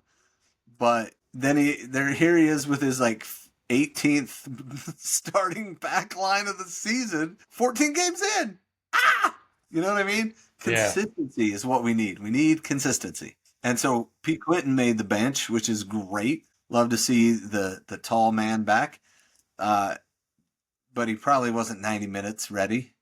Speaker 2: But then here he is with his like 18th starting back line of the season, 14 games in. Ah! You know what I mean?
Speaker 1: Yeah.
Speaker 2: Consistency is what we need. We need consistency. And so Pete Quinton made the bench, which is great. Love to see the tall man back. But he probably wasn't 90 minutes ready.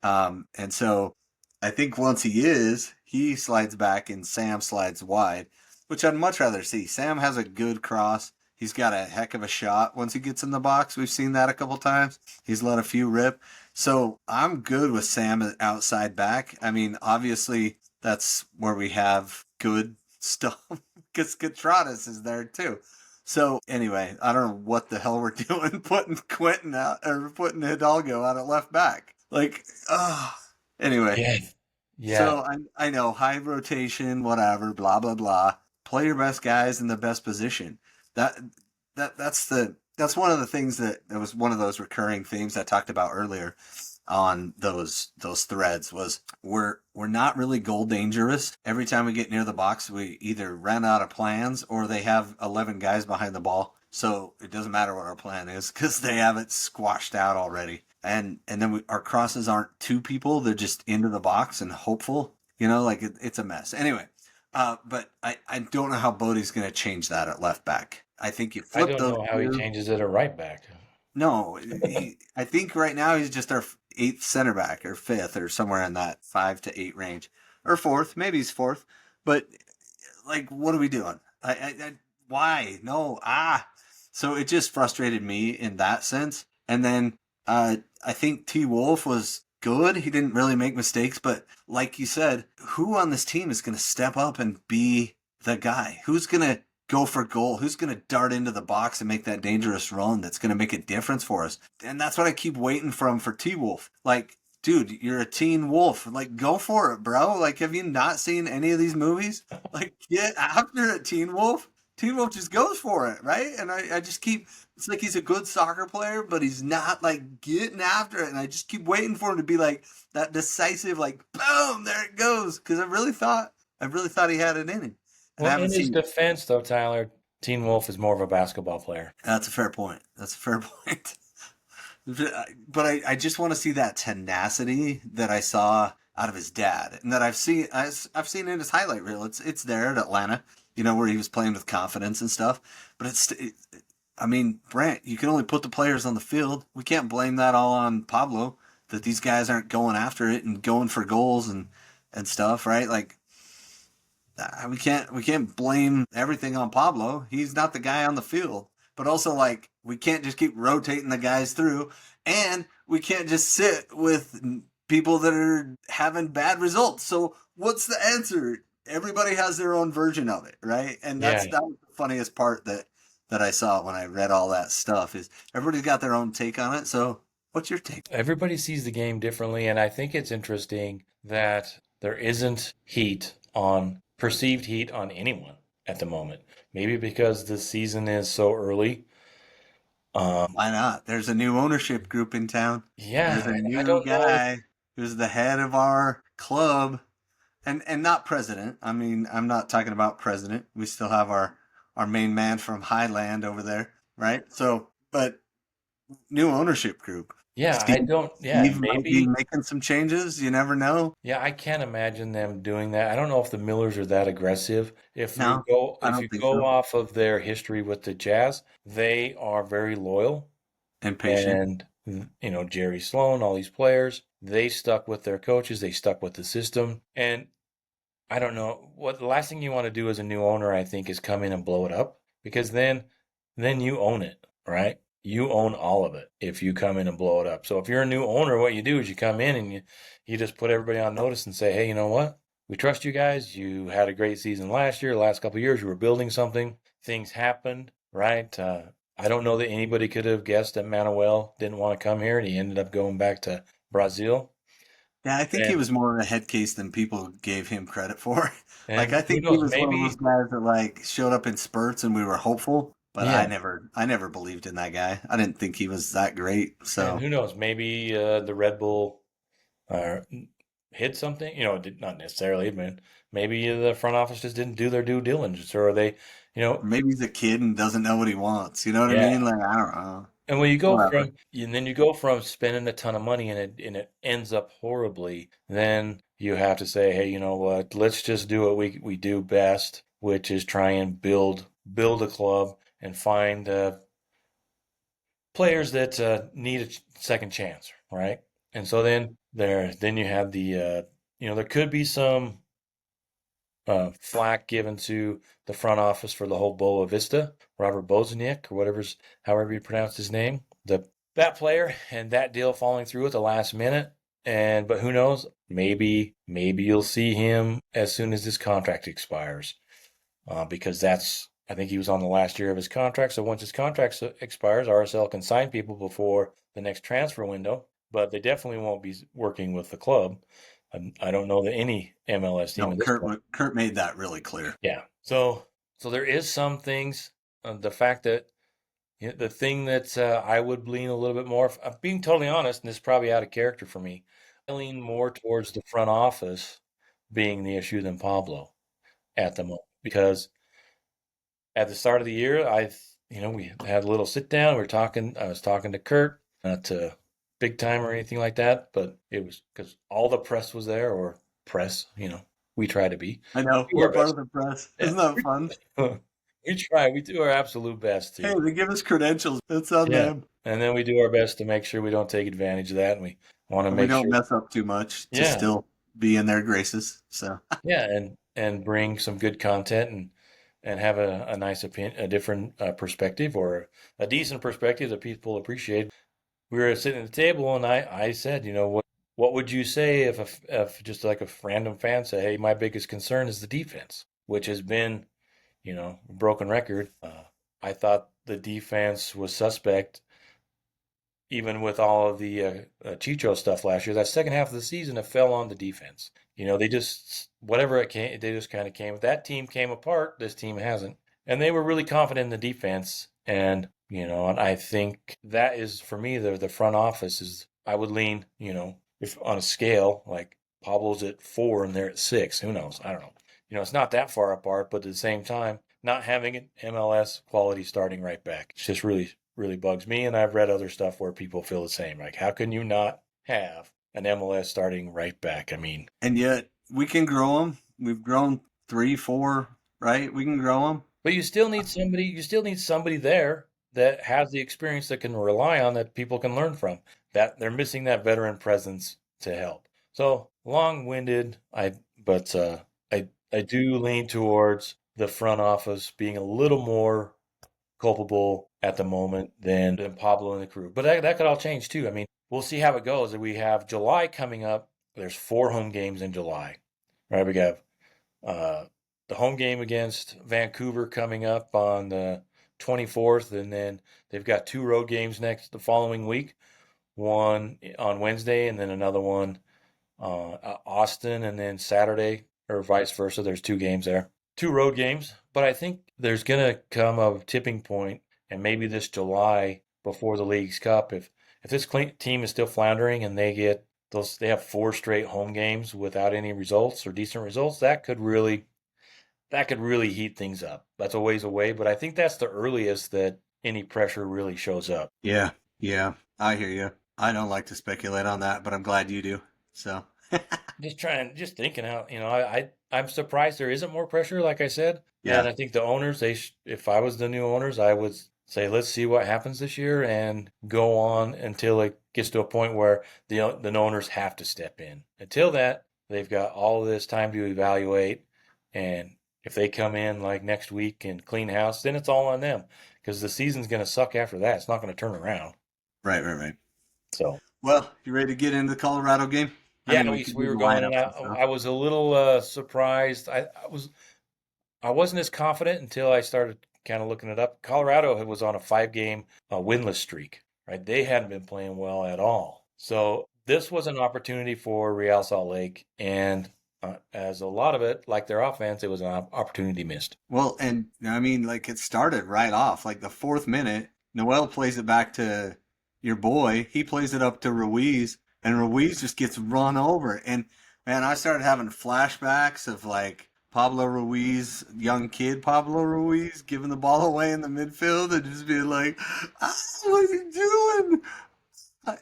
Speaker 2: And so I think once he slides back and Sam slides wide, which I'd much rather see. Sam has a good cross. He's got a heck of a shot once he gets in the box. We've seen that a couple times. He's let a few rip. So I'm good with Sam outside back. I mean, obviously, that's where we have good stuff because Katratis is there too. So anyway, I don't know what the hell we're doing putting Quentin out or putting Hidalgo out at left back. Like, anyway.
Speaker 1: Yeah. Yeah.
Speaker 2: So I know high rotation, whatever, blah blah blah. Play your best guys in the best position. That that's one of the things that was one of those recurring themes I talked about earlier on those threads was we're not really goal dangerous. Every time we get near the box, we either ran out of plans or they have 11 guys behind the ball. So it doesn't matter what our plan is because they have it squashed out already. And then our crosses aren't two people; they're just into the box and hopeful. Like it's a mess. Anyway, but I don't know how Bodie's going to change that at left back. I think you
Speaker 1: I
Speaker 2: flip
Speaker 1: don't
Speaker 2: those
Speaker 1: know how he
Speaker 2: two.
Speaker 1: changes it at right back.
Speaker 2: No, I think right now he's just our eighth center back or fifth or somewhere in that 5 to 8 range or fourth. Maybe he's fourth, but like, what are we doing? why? No, So it just frustrated me in that sense. And then I think T Wolf was good. He didn't really make mistakes, but like you said, who on this team is going to step up and be the guy? Who's going to go for goal? Who's going to dart into the box and make that dangerous run that's going to make a difference for us? And that's what I keep waiting for T Wolf. Like, dude, you're a teen wolf. Like, go for it, bro. Like, have you not seen any of these movies? Like, get after it, Teen Wolf. Teen Wolf just goes for it, right? And I just keep, it's like he's a good soccer player, but he's not like getting after it. And I just keep waiting for him to be like that decisive, like, boom, there it goes. Cause I really thought he had it in him. And I
Speaker 1: Well, in
Speaker 2: haven't
Speaker 1: his
Speaker 2: seen it.
Speaker 1: defense, though, Tyler, Teen Wolf is more of a basketball player.
Speaker 2: That's a fair point. That's a fair point. But I just want to see that tenacity that I saw out of his dad, and that I've seen in his highlight reel. It's there at Atlanta, where he was playing with confidence and stuff. But I mean, Brandt, you can only put the players on the field. We can't blame that all on Pablo. That these guys aren't going after it and going for goals and stuff, right? Like we can't blame everything on Pablo. He's not the guy on the field. But also, like, we can't just keep rotating the guys through, and we can't just sit with people that are having bad results. So what's the answer? Everybody has their own version of it, right? And
Speaker 1: Yeah,
Speaker 2: that was the funniest part that I saw when I read all that stuff is everybody's got their own take on it. So what's your take?
Speaker 1: everybody sees the game differently, and I think it's interesting that there isn't perceived heat on anyone at the moment. Maybe because the season is so early.
Speaker 2: Why not? There's a new ownership group in town. There's
Speaker 1: Yeah,
Speaker 2: a
Speaker 1: and I
Speaker 2: new
Speaker 1: don't know.
Speaker 2: guy who's the head of our club, and not president. I mean, I'm not talking about president. We still have our main man from Highland over there, right? So, but new ownership group.
Speaker 1: Yeah, I
Speaker 2: Steve
Speaker 1: don't. Yeah,
Speaker 2: Steve might be
Speaker 1: maybe.
Speaker 2: making some changes. You never know.
Speaker 1: Yeah, I can't imagine them doing that. I don't know if the Millers are that aggressive.
Speaker 2: No, I
Speaker 1: If
Speaker 2: don't
Speaker 1: you
Speaker 2: think
Speaker 1: go
Speaker 2: so.
Speaker 1: off of their history with the Jazz, they are very loyal.
Speaker 2: Impatient.
Speaker 1: And Jerry Sloan, all these players, they stuck with their coaches, they stuck with the system. And I don't know what the last thing you want to do as a new owner, I think, is come in and blow it up because then you own it, right? You own all of it if you come in and blow it up. So if you're a new owner, what you do is you come in and you just put everybody on notice and say, hey, you know what? We trust you guys. You had a great season last year. The last couple of years, you were building something. Things happened, right? I don't know that anybody could have guessed that Manuel didn't want to come here and he ended up going back to Brazil.
Speaker 2: Yeah, I think he
Speaker 1: And
Speaker 2: was more of a head case than people gave him credit for. Like,
Speaker 1: and
Speaker 2: I
Speaker 1: who
Speaker 2: think he
Speaker 1: knows,
Speaker 2: was one of those
Speaker 1: maybe.
Speaker 2: guys that like showed up in spurts and we were hopeful, but
Speaker 1: Yeah,
Speaker 2: I never believed in that guy. I didn't think he was that great.
Speaker 1: and
Speaker 2: So
Speaker 1: who knows? Maybe the Red Bull uh, hid something. Not necessarily. Man, maybe the front office just didn't do their due diligence, or they, you know,
Speaker 2: maybe he's a kid and doesn't know what he wants. You know what I
Speaker 1: yeah.
Speaker 2: mean? Like, I don't know.
Speaker 1: And when you go
Speaker 2: Whatever.
Speaker 1: from, and then you go from spending a ton of money and it ends up horribly, then you have to say, hey, you know what? Let's just do what we do best, which is try and build a club and find players that need a second chance, right? And so then you have there could be some flack given to the front office for the whole Boa Vista, Robert Bozaniak or however you pronounce his name, that player and that deal falling through at the last minute. But who knows? Maybe you'll see him as soon as his contract expires, because I think he was on the last year of his contract. So once his contract expires, RSL can sign people before the next transfer window, but they definitely won't be working with the club. I don't know that any MLS team
Speaker 2: No,
Speaker 1: at this point.
Speaker 2: Kurt made that really clear.
Speaker 1: Yeah. So there is some things. The fact that the thing that I would lean a little bit more, I'm being totally honest, and this is probably out of character for me. I lean more towards the front office being the issue than Pablo at the moment because at the start of the year, we had a little sit down. We were talking. I was talking to Kurt, not to big time or anything like that, but it was because all the press was there, or press. We try to be.
Speaker 2: I know
Speaker 1: Do
Speaker 2: we're
Speaker 1: our
Speaker 2: part
Speaker 1: best.
Speaker 2: of the press.
Speaker 1: Yeah,
Speaker 2: Isn't that fun?
Speaker 1: we try. We do our absolute best
Speaker 2: Hey,
Speaker 1: to.
Speaker 2: they give us credentials. It's on
Speaker 1: Yeah,
Speaker 2: them.
Speaker 1: and then we do our best to make sure we don't take advantage of that, and we want to
Speaker 2: And we
Speaker 1: make
Speaker 2: don't
Speaker 1: sure.
Speaker 2: mess up too much to
Speaker 1: Yeah,
Speaker 2: still be in their graces. So
Speaker 1: yeah, and bring some good content and have a nice opinion, a different perspective, or a decent perspective that people appreciate. We were sitting at the table, and I said, what would you say if just like a random fan said, hey, my biggest concern is the defense, which has been, a broken record. I thought the defense was suspect, even with all of the Chicho stuff last year. That second half of the season, it fell on the defense. They just, whatever it came, they just kind of came. That team came apart. This team hasn't. And they were really confident in the defense. And I think that is, for me, the front office is, I would lean, if on a scale, like Pablo's at 4 and they're at 6. Who knows? I don't know. It's not that far apart, but at the same time, not having an MLS quality starting right back, it's just really, really bugs me. And I've read other stuff where people feel the same. Like, how can you not have an MLS starting right back? I mean,
Speaker 2: And yet we can grow them. We've grown 3, 4, right? We can grow them.
Speaker 1: but you still need somebody. You still need somebody there that has the experience that can rely on, that people can learn from. That they're missing that veteran presence to help. So long-winded. I do lean towards the front office being a little more culpable at the moment than Pablo and the crew. But that could all change too. I mean, we'll see how it goes. We have July coming up. There's 4 home games in July, right? We have uh, the home game against Vancouver coming up on the 24th, and then they've got 2 road games the following week. One on Wednesday, and then another one Austin, and then Saturday, or vice versa. There's 2 games there, 2 road games. But I think there's gonna come a tipping point, and maybe this July before the League's Cup, if this team is still floundering and they have 4 straight home games without any results or decent results, that could really heat things up. That's a ways away, but I think that's the earliest that any pressure really shows up.
Speaker 2: Yeah, yeah, I hear you. I don't like to speculate on that, but I'm glad you do. So,
Speaker 1: Just thinking out, I'm surprised there isn't more pressure, like I said. And
Speaker 2: yeah,
Speaker 1: I think the owners, if I was the new owners, I would say, let's see what happens this year and go on until it gets to a point where the owners have to step in. Until that, they've got all of this time to evaluate. And if they come in like next week and clean house, then it's all on them, because the season's going to suck after that. It's not going to turn around.
Speaker 2: right, right, right.
Speaker 1: So.
Speaker 2: Well, you ready to get into the Colorado game? I
Speaker 1: Yeah,
Speaker 2: mean, we
Speaker 1: we
Speaker 2: could
Speaker 1: we
Speaker 2: do
Speaker 1: were
Speaker 2: the
Speaker 1: going, and
Speaker 2: lineups
Speaker 1: I,
Speaker 2: and stuff.
Speaker 1: I was a little surprised. I wasn't as confident until I started kind of looking it up. Colorado was on a 5-game winless streak, right? They hadn't been playing well at all. So this was an opportunity for Real Salt Lake, and as a lot of it, like their offense, it was an opportunity missed.
Speaker 2: Well, and I mean, like it started right off. Like the 4th minute, Noel plays it back to your boy. He plays it up to Ruiz, and Ruiz just gets run over. And man, I started having flashbacks of like Pablo Ruiz, young kid Pablo Ruiz, giving the ball away in the midfield and just being like, ah, "What are you doing?"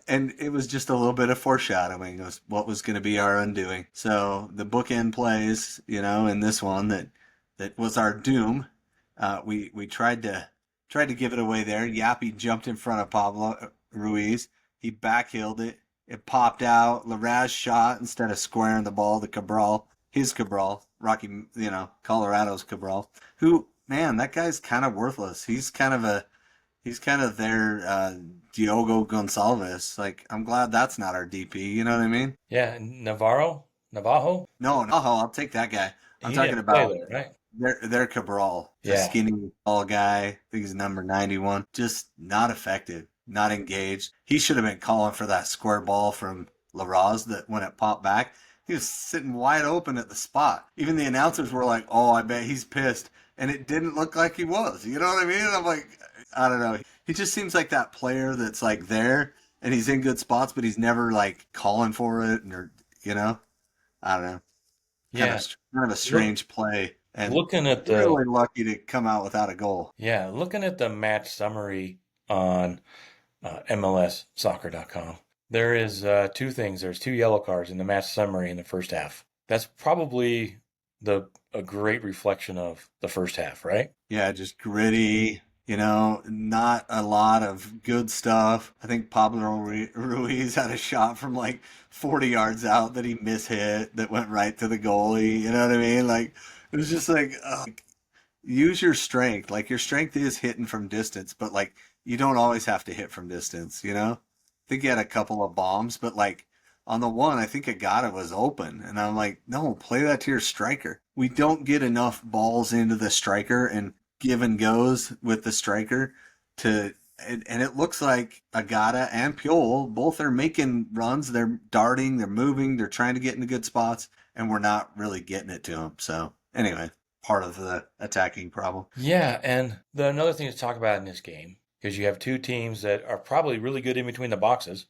Speaker 2: And it was just a little bit of foreshadowing of what was going to be our undoing. So the bookend plays, in this one that was our doom. We tried to give it away there. Yappy jumped in front of Pablo Ruiz. He backheeled it. It popped out. Larraz shot instead of squaring the ball to Cabral. His Cabral, Rocky, Colorado's Cabral. Who, man, that guy's kind of worthless. He's kind of their Diogo Gonçalves. Like, I'm glad that's not our DP. You know what I mean?
Speaker 1: Yeah, Navajo,
Speaker 2: No, no, I'll take that guy. I'm
Speaker 1: he
Speaker 2: talking
Speaker 1: didn't play
Speaker 2: about
Speaker 1: there, right?
Speaker 2: their Cabral, the
Speaker 1: Yeah,
Speaker 2: skinny tall guy. I think he's number 91. Just not effective, not engaged. He should have been calling for that square ball from Larraz that when it popped back. He was sitting wide open at the spot. Even the announcers were like, "Oh, I bet he's pissed," and it didn't look like he was. You know what I mean? I'm like, I don't know. He just seems like that player that's like there and he's in good spots, but he's never like calling for it, or I don't know. Kind of
Speaker 1: yeah.
Speaker 2: kind of a
Speaker 1: Look,
Speaker 2: strange play, and
Speaker 1: looking at the
Speaker 2: really lucky to come out without a goal.
Speaker 1: Yeah, looking at the match summary on MLSsoccer.com, there is 2 things. There's 2 yellow cards in the match summary in the first half. That's probably a great reflection of the first half, right?
Speaker 2: Yeah, just gritty. Not a lot of good stuff. I think Pablo Ruiz had a shot from like 40 yards out that he mishit that went right to the goalie. You know what I mean? Like, it was just like, use your strength. Like your strength is hitting from distance, but like you don't always have to hit from distance, you know? I think he had a couple of bombs, but like on the one, I think Agata was open. And I'm like, no, play that to your striker. We don't get enough balls into the striker and give and goes with the striker to and it looks like Agata and Pule both are making runs. They're darting, they're moving, they're trying to get into good spots, and we're not really getting it to them. So anyway, part of the attacking problem.
Speaker 1: Yeah, and another thing to talk about in this game is you have two teams that are probably really good in between the boxes,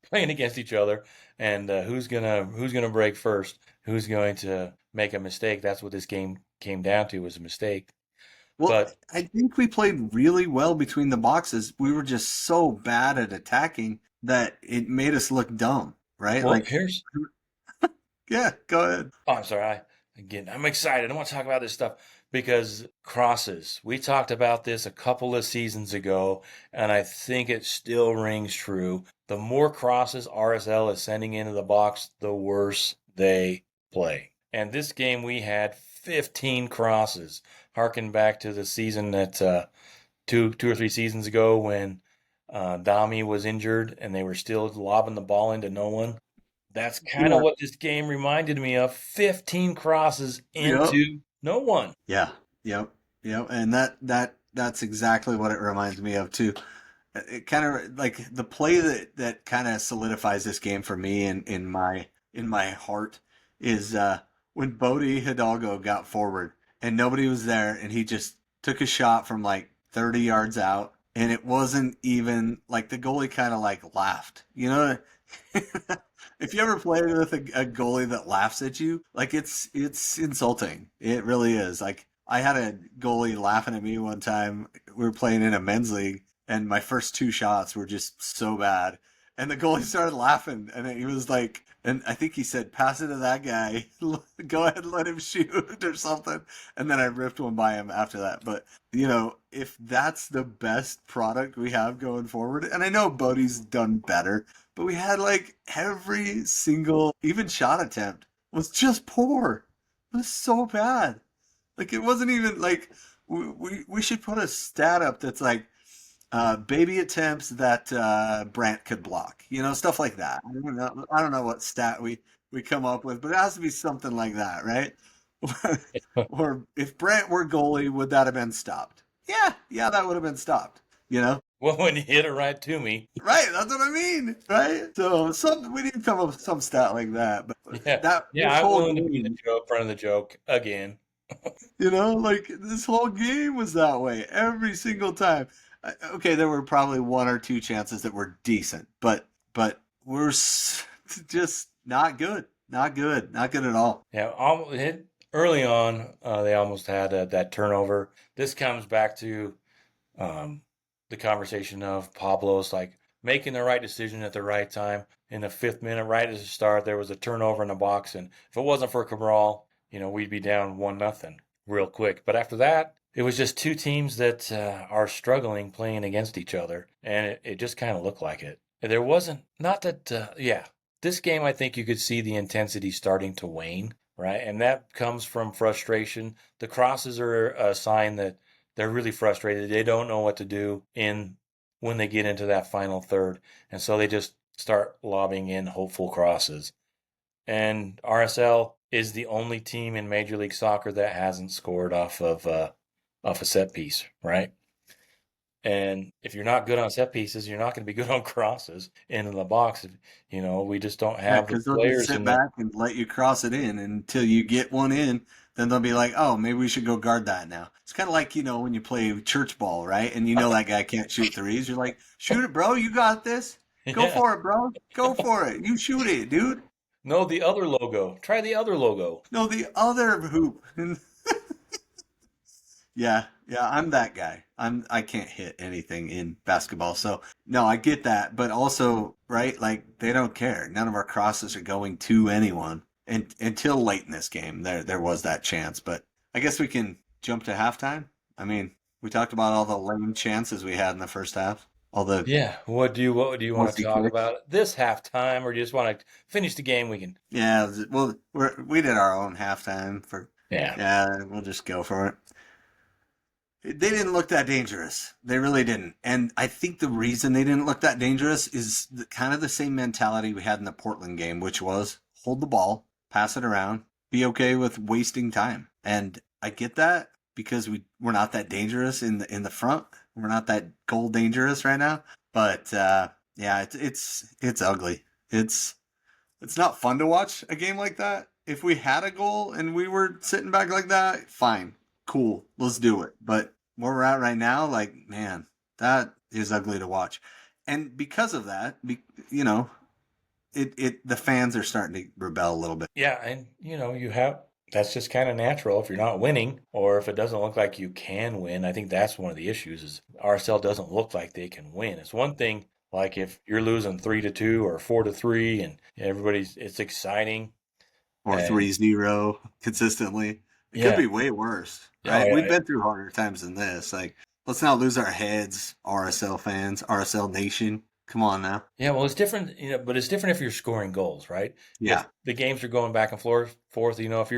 Speaker 1: playing against each other, and who's gonna break first, who's going to make a mistake. That's what this game came down to, was a mistake.
Speaker 2: Well,
Speaker 1: But
Speaker 2: I think we played really well between the boxes. We were just so bad at attacking that it made us look dumb, right?
Speaker 1: well,
Speaker 2: Like,
Speaker 1: here's
Speaker 2: yeah, go ahead.
Speaker 1: Oh, I'm sorry. I'm excited. I want to talk about this stuff because crosses. We talked about this a couple of seasons ago, and I think it still rings true. The more crosses RSL is sending into the box, the worse they play. And this game, we had 15 crosses, harking back to the season that two or three seasons ago when Dami was injured and they were still lobbing the ball into no one. That's kind of
Speaker 2: Yeah.
Speaker 1: what this game reminded me of. 15 crosses
Speaker 2: Yep.
Speaker 1: into no one.
Speaker 2: Yeah. Yep. Yep. And that's exactly what it reminds me of too. It kind of like the play that kind of solidifies this game for me in my heart is when Bodie Hidalgo got forward and nobody was there and he just took a shot from like 30 yards out and it wasn't even like the goalie kind of like laughed. You know, if you ever played with a goalie that laughs at you, like it's insulting. It really is. Like I had a goalie laughing at me one time. We were playing in a men's league, and my first two shots were just so bad. And the goalie started laughing, and he was like, and I think he said, "Pass it to that guy. Go ahead and let him shoot or something." And then I ripped one by him after that. But if that's the best product we have going forward, and I know Bodie's done better, but we had like every single, even shot attempt was just poor. It was so bad. Like it wasn't even like we should put a stat up that's like baby attempts that Brandt could block. Stuff like that. I don't know what stat we come up with, but it has to be something like that, right? Or if Brandt were goalie, would that have been stopped? Yeah, that would have been stopped. You know?
Speaker 1: Well, when you hit it right to me.
Speaker 2: Right, that's what I mean, right? So we need to come up with some stat like that. But
Speaker 1: Yeah.
Speaker 2: that
Speaker 1: Yeah,
Speaker 2: this
Speaker 1: I'm
Speaker 2: whole
Speaker 1: willing to be the
Speaker 2: game,
Speaker 1: joke, front of the joke again.
Speaker 2: like this whole game was that way every single time. Okay, there were probably one or two chances that were decent, but we're just not good, not good, not good at all.
Speaker 1: Yeah, early on, they almost had that turnover. This comes back to um, the conversation of Pablo's like making the right decision at the right time. In the fifth minute, right as the start, there was a turnover in the box, and if it wasn't for Cabral, we'd be down 1-0 real quick. But after that, it was just two teams that are struggling playing against each other, and it just kind of looked like it. There wasn't not that yeah. This game, I think you could see the intensity starting to wane, right? And that comes from frustration. The crosses are a sign that they're really frustrated. They don't know what to do in when they get into that final third, and so they just start lobbing in hopeful crosses. And RSL is the only team in Major League Soccer that hasn't scored off a set piece, right? And if you're not good on set pieces, you're not going to be good on crosses into the box. We just don't
Speaker 2: Yeah,
Speaker 1: have the
Speaker 2: because they'll just
Speaker 1: players
Speaker 2: sit
Speaker 1: in the.
Speaker 2: back and let you cross it in until you get one in. Then they'll be like, "Oh, maybe we should go guard that now." It's kind of like when you play church ball, right? And that guy can't shoot threes. You're like, "Shoot it, bro! You got this. Go
Speaker 1: Yeah.
Speaker 2: for it, bro! Go for it! You shoot it, dude!"
Speaker 1: No, the other logo. Try the other logo.
Speaker 2: No, the other hoop. Yeah, yeah, I'm that guy. I can't hit anything in basketball. So, no, I get that, but also, right? Like they don't care. None of our crosses are going to anyone. And until late in this game, there was that chance, but I guess we can jump to halftime. I mean, we talked about all the lame chances we had in the first half. All the
Speaker 1: Yeah. What do you want to
Speaker 2: mostly
Speaker 1: talk
Speaker 2: kicks.
Speaker 1: about this halftime, or do you just want to finish the game? We can.
Speaker 2: Yeah, well, we did our own halftime for
Speaker 1: Yeah.
Speaker 2: Yeah, we'll just go for it. They didn't look that dangerous. They really didn't. And I think the reason they didn't look that dangerous is kind of the same mentality we had in the Portland game, which was hold the ball, pass it around, be okay with wasting time. And I get that because we're not that dangerous in the front. We're not that goal dangerous right now. But yeah, it's ugly. It's it's not fun to watch a game like that. If we had a goal and we were sitting back like that, fine, cool, let's do it. But where we're at right now, like, man, that is ugly to watch. And because of that, you know, it the fans are starting to rebel a little bit.
Speaker 1: Yeah, and that's just kind of natural if you're not winning or if it doesn't look like you can win. I think that's one of the issues is RSL doesn't look like they can win. It's one thing like if you're losing 3-2 or 4-3 and it's exciting
Speaker 2: Or
Speaker 1: and
Speaker 2: 3-0 consistently. It could
Speaker 1: yeah.
Speaker 2: be way worse,
Speaker 1: Oh
Speaker 2: right? We've
Speaker 1: yeah.
Speaker 2: been through harder times than this. Like, let's not lose our heads, RSL fans, RSL Nation. Come on now.
Speaker 1: Yeah, well, it's different, but it's different if you're scoring goals, right? If
Speaker 2: Yeah.
Speaker 1: the games are going back and forth, if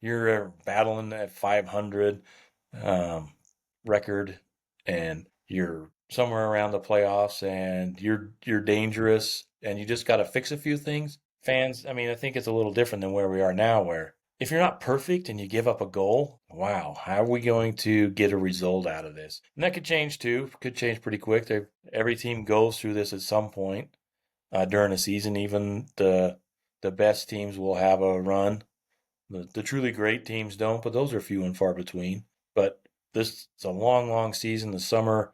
Speaker 1: you're battling at 500 um, record and you're somewhere around the playoffs and you're dangerous and you just got to fix a few things. Fans, I mean, I think it's a little different than where we are now, where if you're not perfect and you give up a goal, wow, how are we going to get a result out of this? And that could change too. Could change pretty quick. Every team goes through this at some point during a season. Even the best teams will have a run. The truly great teams don't, but those are few and far between. But this is a long, long season. The summer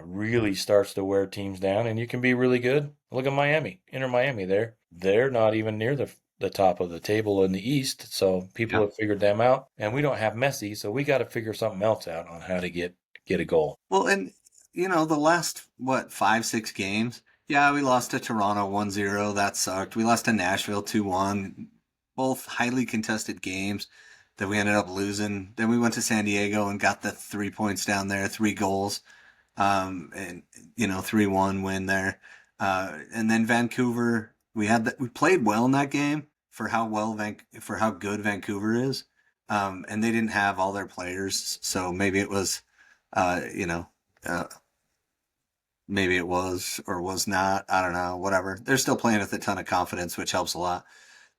Speaker 1: really starts to wear teams down, and you can be really good. Look at Miami, Inter Miami. They're not even near the top of the table in the East, so people
Speaker 2: Yeah.
Speaker 1: have figured them out. And we don't have Messi, so we got to figure something else out on how to get a goal.
Speaker 2: Well, and the last what 5-6 games, yeah, we lost to Toronto 1-0. That sucked. We lost to Nashville 2-1. Both highly contested games that we ended up losing. Then we went to San Diego and got the 3 points down there, 3 goals, and 3-1 win there. And then Vancouver, we played well in that game for for how good Vancouver is. And they didn't have all their players, so maybe it was uh, you know, uh, maybe it was or was not. I don't know. Whatever. They're still playing with a ton of confidence, which helps a lot.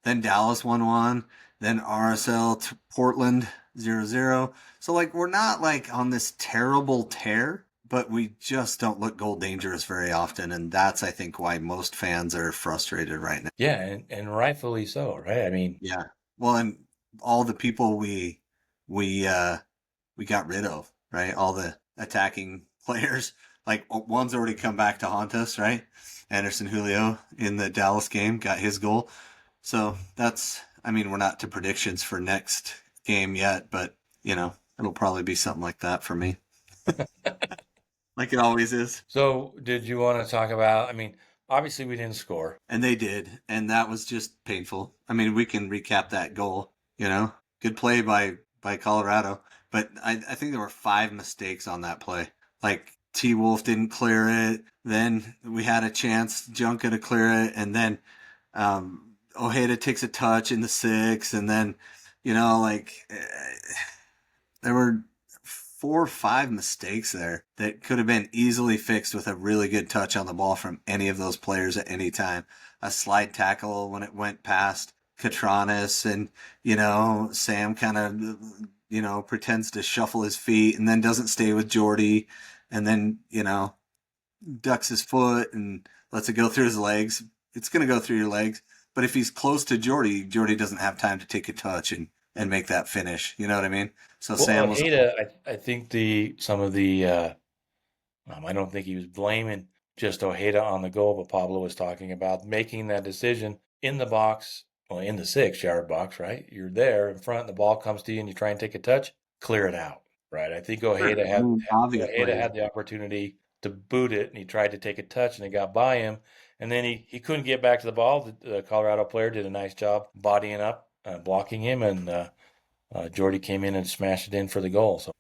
Speaker 2: Then Dallas 1-1. Then RSL to Portland 0-0. So like we're not like on this terrible tear, but we just don't look goal dangerous very often, and that's I think why most fans are frustrated right now.
Speaker 1: Yeah, and rightfully so, right? I mean,
Speaker 2: Yeah. Well, and all the people we we got rid of, right? All the attacking players. Like one's already come back to haunt us, right? Anderson Julio in the Dallas game got his goal. So that's, I mean, we're not to predictions for next game yet, but it'll probably be something like that for me, like it always is.
Speaker 1: so did you want to talk about? I mean, obviously we didn't score.
Speaker 2: And they did, and that was just painful. I mean, we can recap that goal. Good play by Colorado, but I think there were 5 mistakes on that play. Like T Wolf didn't clear it. Then we had a chance, Junka to clear it, and then Ojeda takes a touch in the 6th, and then there were 4 or 5 mistakes there that could have been easily fixed with a really good touch on the ball from any of those players at any time. A slide tackle when it went past Katranis, and Sam kind of pretends to shuffle his feet and then doesn't stay with Jordy, and then ducks his foot and lets it go through his legs. It's going to go through your legs, but if he's close to Jordy doesn't have time to take a touch and make that finish. You know what I mean? So
Speaker 1: Well,
Speaker 2: Sam was.
Speaker 1: Ojeda, I think the some of the I don't think he was blaming just Ojeda on the goal, but Pablo was talking about making that decision in the box, well, in the 6 yard box, right? You're there in front, the ball comes to you, and you try and take a touch, clear it out, right? I think
Speaker 2: Sure. I mean,
Speaker 1: Ojeda
Speaker 2: obviously.
Speaker 1: had the opportunity to boot it, and he tried to take a touch, and it got by him, and then he couldn't get back to the ball. The Colorado player did a nice job bodying up, blocking him, and Jordy came in and smashed it in for the goal. So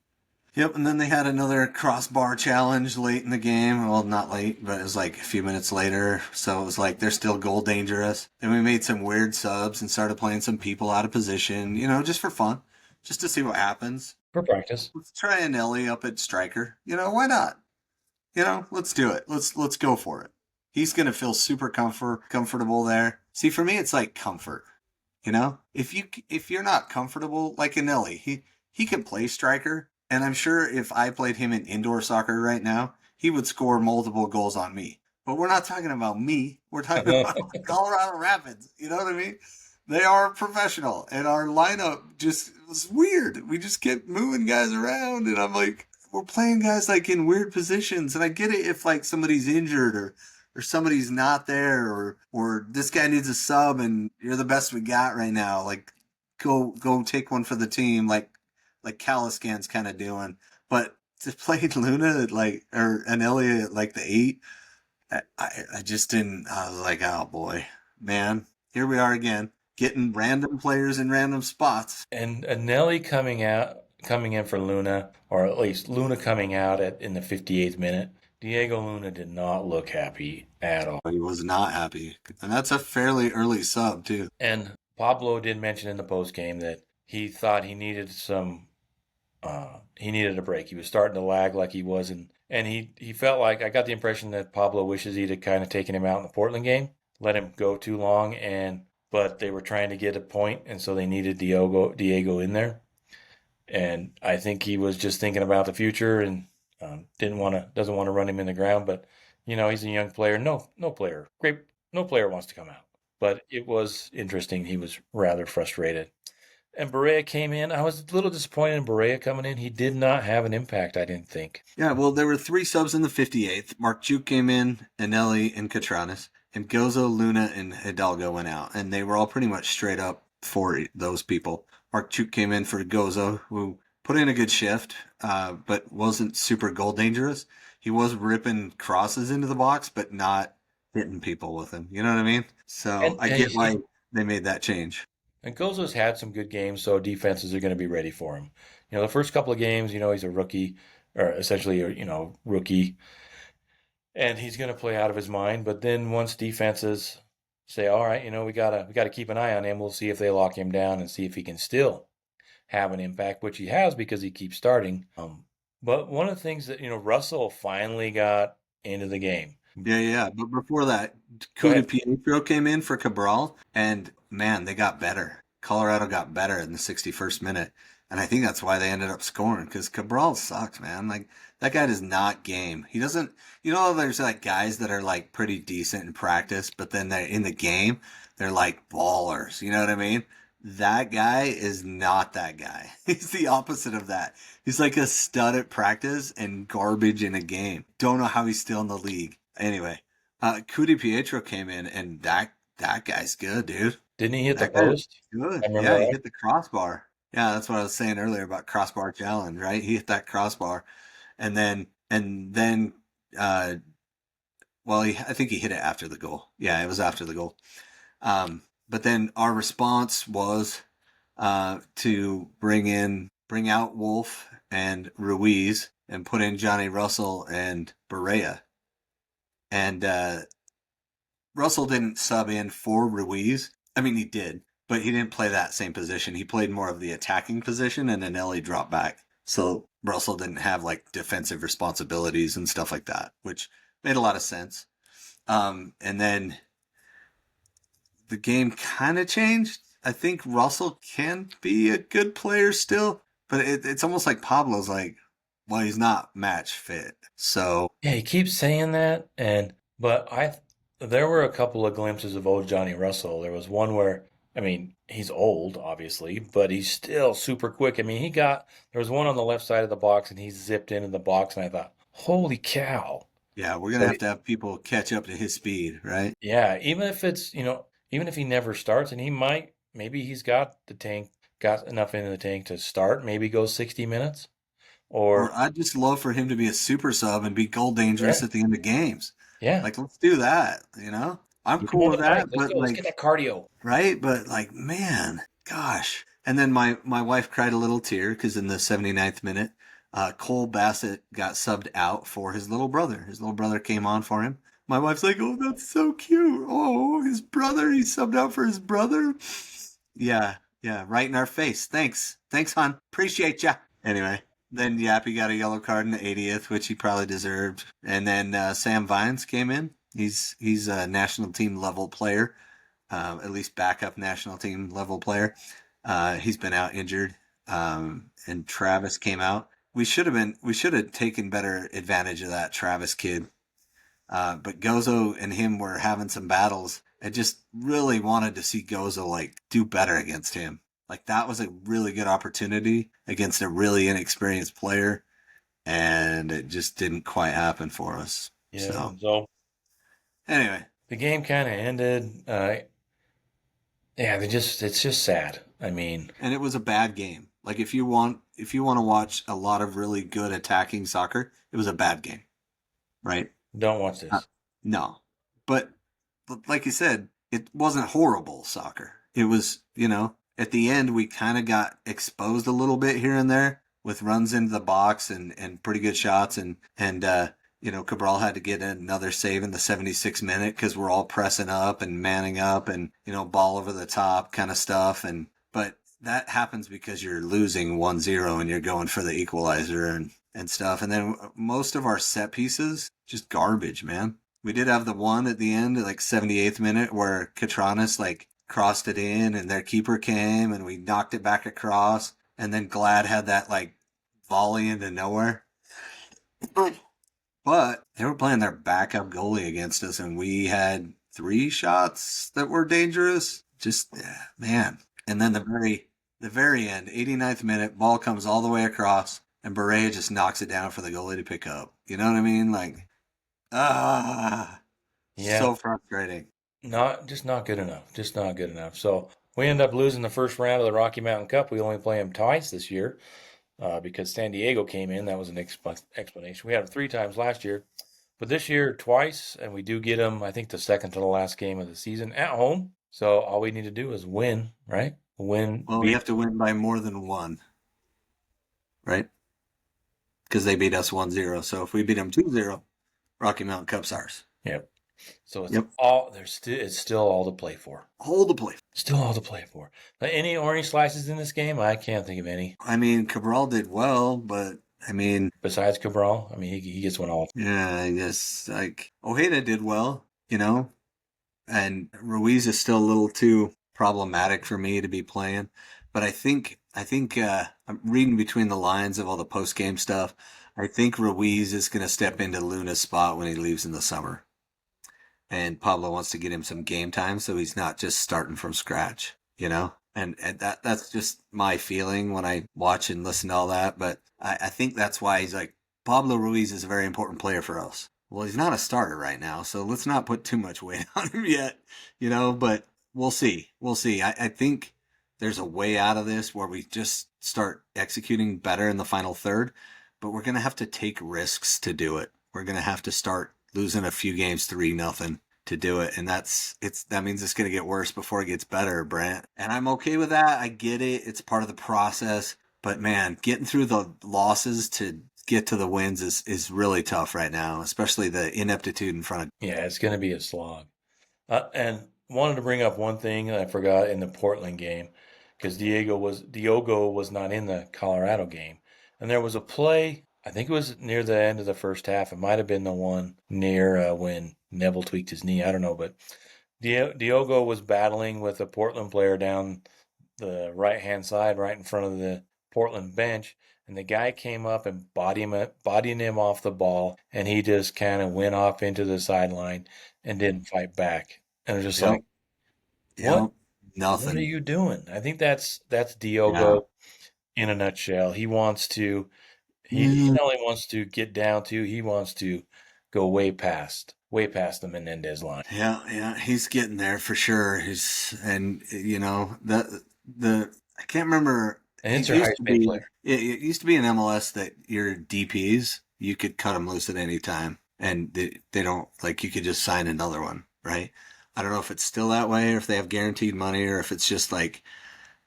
Speaker 2: Yep, and then they had another crossbar challenge late in the game. Well, not late, but it was like a few minutes later. So it was like they're still goal dangerous. Then we made some weird subs and started playing some people out of position, just for fun. just to see what happens.
Speaker 1: For practice.
Speaker 2: Let's try Anelli up at striker. Why not? Let's do it. Let's go for it. He's gonna feel super comfortable there. See, for me, it's like comfort. If you're not comfortable like Anelli, he can play striker, and I'm sure if I played him in indoor soccer right now, he would score multiple goals on me. But we're not talking about me. We're talking about Colorado Rapids. You know what I mean? They are professional, and our lineup just was weird. We just kept moving guys around, and I'm like, we're playing guys like in weird positions. And I get it if like somebody's injured or somebody's not there or this guy needs a sub and you're the best we got right now. Like go take one for the team like Caliscan's kind of doing. But to play Luna or an Elliot like the 8, I just didn't. I was like, oh boy, man, here we are again, getting random players in random spots.
Speaker 1: And Nelly coming in for Luna, or at least Luna coming out in the 58th minute. Diego Luna did not look happy at all.
Speaker 2: He was not happy, and that's a fairly early sub too.
Speaker 1: And Pablo did mention in the post game that he thought he needed he needed a break. He was starting to lag like he was, and he felt like, I got the impression that Pablo wishes he'd have kind of taken him out in the Portland game, let him go too long, but they were trying to get a point, and so they needed Diego in there. And I think he was just thinking about the future and doesn't want to run him in the ground. But he's a young player. No player wants to come out. But it was interesting. He was rather frustrated. And Barea came in. I was a little disappointed in Barea coming in. He did not have an impact, I didn't think.
Speaker 2: Yeah, well, there were 3 subs in the 58th. Mark Juke came in, Anelli, and Catranes. And Gozo, Luna, and Hidalgo went out. And they were all pretty much straight up for those people. Mark Juke came in for Gozo, who put in a good shift, but wasn't super goal dangerous. He was ripping crosses into the box, but not hitting people with them. You know what I mean? So I get why they made that change.
Speaker 1: And Gozo's had some good games, so defenses are going to be ready for him. The first couple of games, he's a rookie, or essentially rookie, and he's going to play out of his mind. But then once defenses say, all right, we gotta keep an eye on him, we'll see if they lock him down and see if he can still have an impact, which he has because he keeps starting. But one of the things that Russell finally got into the game.
Speaker 2: Yeah. But before that, Cuda Pietro came in for Cabral, and man, they got better. Colorado got better in the 61st minute, and I think that's why they ended up scoring, because Cabral sucks, man. Like, that guy does not game. He doesn't. There's like guys that are like pretty decent in practice, but then they're in the game, they're like ballers. You know what I mean? That guy is not that guy. He's the opposite of that. He's like a stud at practice and garbage in a game. Don't know how he's still in the league. Anyway, Cuda Pietro came in, and that guy's good, dude.
Speaker 1: Didn't he hit the post?
Speaker 2: Good. Yeah, he hit the crossbar. Yeah, that's what I was saying earlier about crossbar challenge, right? He hit that crossbar, and then, I think he hit it after the goal. Yeah, it was after the goal. But then our response was to bring out Wolf and Ruiz and put in Johnny Russell and Barea. And Russell didn't sub in for Ruiz. I mean, he did, but he didn't play that same position. He played more of the attacking position, and Anelli dropped back. So Russell didn't have like defensive responsibilities and stuff like that, which made a lot of sense. And then the game kind of changed. I think Russell can be a good player still, but it's almost like Pablo's like, well, he's not match fit. So
Speaker 1: yeah, he keeps saying that, but there were a couple of glimpses of old Johnny Russell. There was one where, he's old, obviously, but he's still super quick. There was one on the left side of the box, and he zipped into the box, and I thought, holy cow.
Speaker 2: Yeah, we're going to have people catch up to his speed, right?
Speaker 1: Yeah, even if he never starts, and maybe he's got enough in the tank to start, maybe go 60 minutes. Or
Speaker 2: I'd just love for him to be a super sub and be goal dangerous at the end of games.
Speaker 1: Yeah.
Speaker 2: Like, let's do that, I'm cool with that. But
Speaker 1: let's get that cardio.
Speaker 2: Right? But like, man, gosh. And then my wife cried a little tear because in the 79th minute, Cole Bassett got subbed out for his little brother. His little brother came on for him. My wife's like, oh, that's so cute. Oh, his brother, he subbed out for his brother. Yeah, Yeah, right in our face. Thanks, hon. Appreciate ya. Anyway, then Yappy got a yellow card in the 80th, which he probably deserved. And then Sam Vines came in. He's a national team level player, at least backup national team level player. He's been out injured. And Travis came out. We should have taken better advantage of that Travis kid. But Gozo and him were having some battles. I just really wanted to see Gozo like do better against him. Like that was a really good opportunity against a really inexperienced player, and it just didn't quite happen for us.
Speaker 1: Yeah.
Speaker 2: So
Speaker 1: So
Speaker 2: anyway,
Speaker 1: the game kind of ended. Yeah, it's just sad. I mean,
Speaker 2: and it was a bad game. Like if you want to watch a lot of really good attacking soccer, it was a bad game, right?
Speaker 1: don't watch
Speaker 2: Uh,
Speaker 1: this.
Speaker 2: no, but like you said, it wasn't horrible soccer. It was, at the end we kind of got exposed a little bit here and there with runs into the box and pretty good shots and Cabral had to get another save in the 76th minute because we're all pressing up and manning up and ball over the top kind of stuff but that happens because you're losing 1-0 and you're going for the equalizer and stuff. And then most of our set pieces, just garbage, man. We did have the one at the end, like 78th minute, where Katranis like crossed it in and their keeper came and we knocked it back across. And then Glad had that like volley into nowhere. But they were playing their backup goalie against us and we had 3 shots that were dangerous. Just, man. And then the very end, 89th minute, ball comes all the way across and Beret just knocks it down for the goalie to pick up. You know what I mean? Like,
Speaker 1: Yeah,
Speaker 2: so frustrating.
Speaker 1: not good enough. Just not good enough. So we end up losing the first round of the Rocky Mountain Cup. We only play them twice this year because San Diego came in. That was an explanation. We had them 3 times last year, but this year twice, and we do get them. I think the second to the last game of the season at home. So all we need to do is win, right? Win,
Speaker 2: Well, we
Speaker 1: beat.
Speaker 2: have to win by more than one, right? Because they beat us 1-0. So if we beat them 2-0, Rocky Mountain Cup's ours.
Speaker 1: Yep. So
Speaker 2: Yep.
Speaker 1: it's still all to play for.
Speaker 2: Hold the play.
Speaker 1: Still all to play for. Any orange slices in this game? I can't think of any.
Speaker 2: I mean, Cabral did well, but I mean,
Speaker 1: Besides Cabral, I mean, he gets one all.
Speaker 2: yeah, I guess like Ojeda did well, and Ruiz is still a little too problematic for me to be playing. But I think I'm reading between the lines of all the post game stuff. I think Ruiz is going to step into Luna's spot when he leaves in the summer, and Pablo wants to get him some game time so he's not just starting from scratch, And that's just my feeling when I watch and listen to all that. But I think that's why he's like Pablo Ruiz is a very important player for us. Well, he's not a starter right now, so let's not put too much weight on him yet, But we'll see. We'll see. I think there's a way out of this where we just start executing better in the final third, but we're gonna have to take risks to do it. We're gonna have to start losing a few games 3-0 to do it, and that means it's gonna get worse before it gets better, Brandt. And I'm okay with that. I get it. It's part of the process. But man, getting through the losses to get to the wins is really tough right now, especially the ineptitude in front of.
Speaker 1: Yeah, it's going to be a slog. And wanted to bring up one thing I forgot in the Portland game because Diogo was not in the Colorado game, and there was a play. I think it was near the end of the first half. It might have been the one near when Neville tweaked his knee. I don't know, but Diogo was battling with a Portland player down the right hand side, right in front of the Portland bench, and the guy came up and bodying him off the ball, and he just kind of went off into the sideline and didn't fight back. And it was just
Speaker 2: Yep.
Speaker 1: like, what?
Speaker 2: Yep.
Speaker 1: What are
Speaker 2: Nothing.
Speaker 1: you doing? I think that's
Speaker 2: Yeah.
Speaker 1: Diogo in a nutshell. He
Speaker 2: Mm.
Speaker 1: not only wants to get down to, he wants to go way past the Menendez line.
Speaker 2: Yeah, yeah, he's getting there for sure. The I can't remember.
Speaker 1: And it's
Speaker 2: It
Speaker 1: their
Speaker 2: used
Speaker 1: highest
Speaker 2: to
Speaker 1: paid
Speaker 2: be
Speaker 1: player.
Speaker 2: it used to be in MLS that your DPS you could cut them loose at any time, and they don't like you could just sign another one, right? I don't know if it's still that way, or if they have guaranteed money, or if it's just like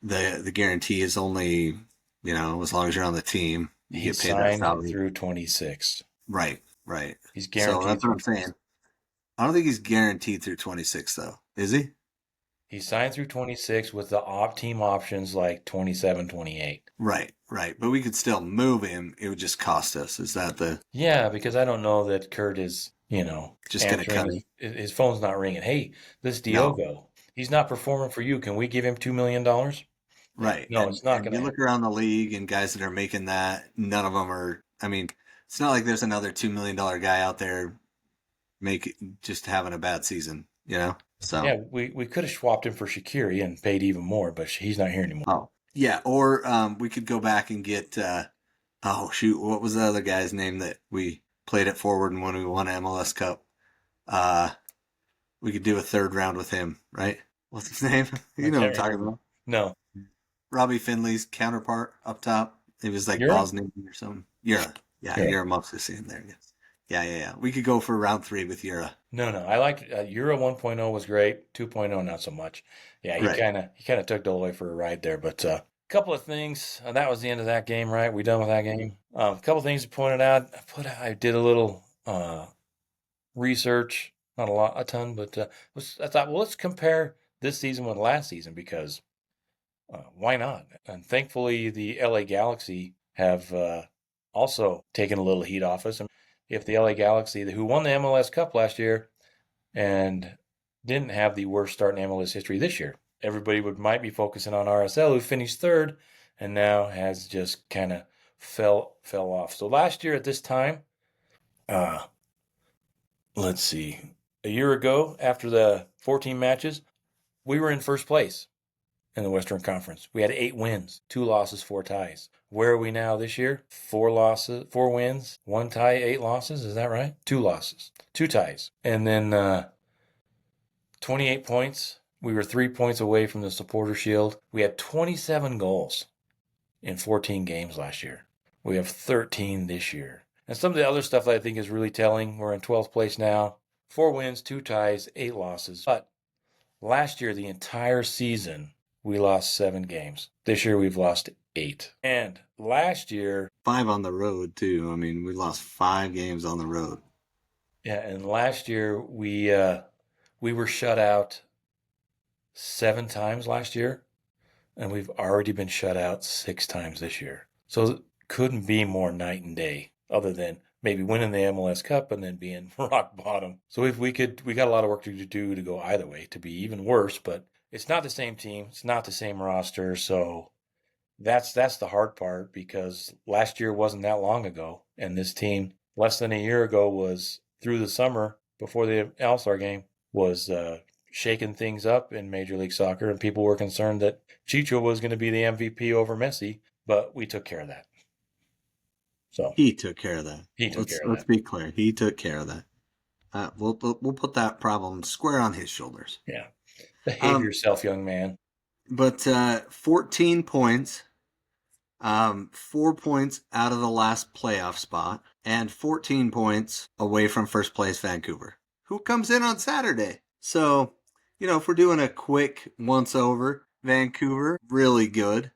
Speaker 2: the guarantee is only as long as you're on the team, you get
Speaker 1: He's
Speaker 2: paid that
Speaker 1: signed
Speaker 2: salary.
Speaker 1: through 26.
Speaker 2: Right, right.
Speaker 1: He's
Speaker 2: So
Speaker 1: guaranteed
Speaker 2: that's what
Speaker 1: through
Speaker 2: I'm
Speaker 1: 26.
Speaker 2: saying. I don't think he's guaranteed through 26 though, is he?
Speaker 1: He signed through 26 with the team options like 27, 28.
Speaker 2: Right, right. But we could still move him. It would just cost us. Is that the
Speaker 1: Yeah, because I don't know that Kurt is,
Speaker 2: just going to
Speaker 1: answering
Speaker 2: cut him?
Speaker 1: his phone's not ringing. Hey, this
Speaker 2: No.
Speaker 1: Diogo, he's not performing for you. Can we give him $2 million? Yeah,
Speaker 2: Right.
Speaker 1: no, it's not
Speaker 2: And
Speaker 1: going to
Speaker 2: you look
Speaker 1: happen.
Speaker 2: around the league and guys that are making that, none of them are. I mean, it's not like there's another $2 million guy out there make just having a bad season. So
Speaker 1: Yeah, we could have swapped him for Shaqiri and paid even more, but he's not here anymore.
Speaker 2: oh yeah, or we could go back and get oh shoot, what was the other guy's name that we played at forward and when we won MLS Cup? Uh, we could do a third round with him, right? What's his name?
Speaker 1: I
Speaker 2: You know what I'm
Speaker 1: can't
Speaker 2: talking
Speaker 1: remember.
Speaker 2: about.
Speaker 1: No,
Speaker 2: Robbie Finley's counterpart up top. It was like
Speaker 1: Euro?
Speaker 2: Bosnian or something. Yura. Yeah,
Speaker 1: Euro.
Speaker 2: Yura Mopsusi in there. Yes. Yeah, yeah, yeah. We could go for round 3 with Yura.
Speaker 1: No, no. I liked Euro 1.0 was great. 2.0 not so much. Yeah, he
Speaker 2: Right.
Speaker 1: kind of took the away for a ride there. But a couple of things. That was the end of that game, right? We done with that game. A couple of things pointed out. I did a little research, not a ton, but I thought, well, let's compare this season with last season because why not? And thankfully, the LA Galaxy have also taken a little heat off us. And if the LA Galaxy, who won the MLS Cup last year and didn't have the worst start in MLS history this year, everybody might be focusing on RSL, who finished third and now has just kind of fell off. So last year at this time, uh, let's see, a year ago after the 14 matches, we were in first place in the Western Conference. We had 8 wins, 2 losses, 4 ties. Where are we now this year? 4 wins, 1 tie, 8 losses. Is that right? 2 losses, 2 ties. And then 28 points. We were 3 points away from the Supporter Shield. We had 27 goals in 14 games last year. We have 13 this year. And some of the other stuff that I think is really telling, we're in 12th place now. 4 wins, 2 ties, 8 losses. But last year, the entire season, we lost 7 games. This year, we've lost 8. And last year,
Speaker 2: 5 on the road too. I mean, we lost 5 games on the road.
Speaker 1: yeah, and last year we were shut out 7 times last year, and we've already been shut out 6 times this year. So it couldn't be more night and day, other than maybe winning the MLS Cup and then being rock bottom. So if we got a lot of work to do to go either way, to be even worse. But it's not the same team, it's not the same roster, so that's the hard part because last year wasn't that long ago, and this team less than a year ago was through the summer before the All-Star game was shaking things up in Major League Soccer, and people were concerned that Chicho was going to be the MVP over Messi, but we took care of that. So
Speaker 2: He took care of that.
Speaker 1: he took care of
Speaker 2: Let's
Speaker 1: that.
Speaker 2: be clear. He took care of that. We'll put that problem square on his shoulders.
Speaker 1: Yeah, behave
Speaker 2: Um,
Speaker 1: yourself, young man.
Speaker 2: but 14 points, 4 points out of the last playoff spot, and 14 points away from first place Vancouver, who comes in on Saturday. So, if we're doing a quick once over, Vancouver, really good.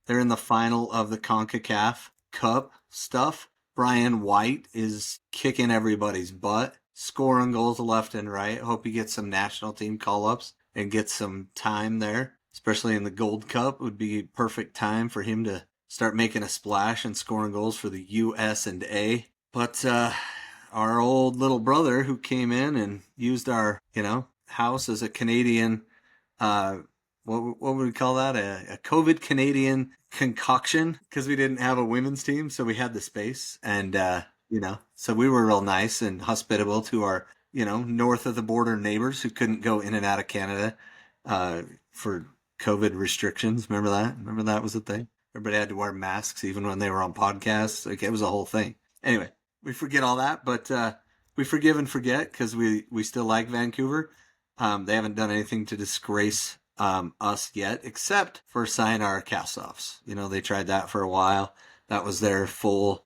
Speaker 2: They're in the final of the CONCACAF Cup stuff. Brian White is kicking everybody's butt, scoring goals left and right. Hope he gets some national team call ups and gets some time there, especially in the Gold Cup. Would be perfect time for him to start making a splash and scoring goals for the US and A. But our old little brother who came in and used our, house as a Canadian what would we call that? A COVID Canadian concoction because we didn't have a women's team, so we had the space, and so we were real nice and hospitable to our north of the border neighbors who couldn't go in and out of Canada for COVID restrictions. Remember that? Remember that was a thing. Everybody had to wear masks even when they were on podcasts. Like it was a whole thing. Anyway, we forget all that, but we forgive and forget because we still like Vancouver. They haven't done anything to disgrace us yet, except for Sayonara cast-offs. They tried that for a while. That was their full,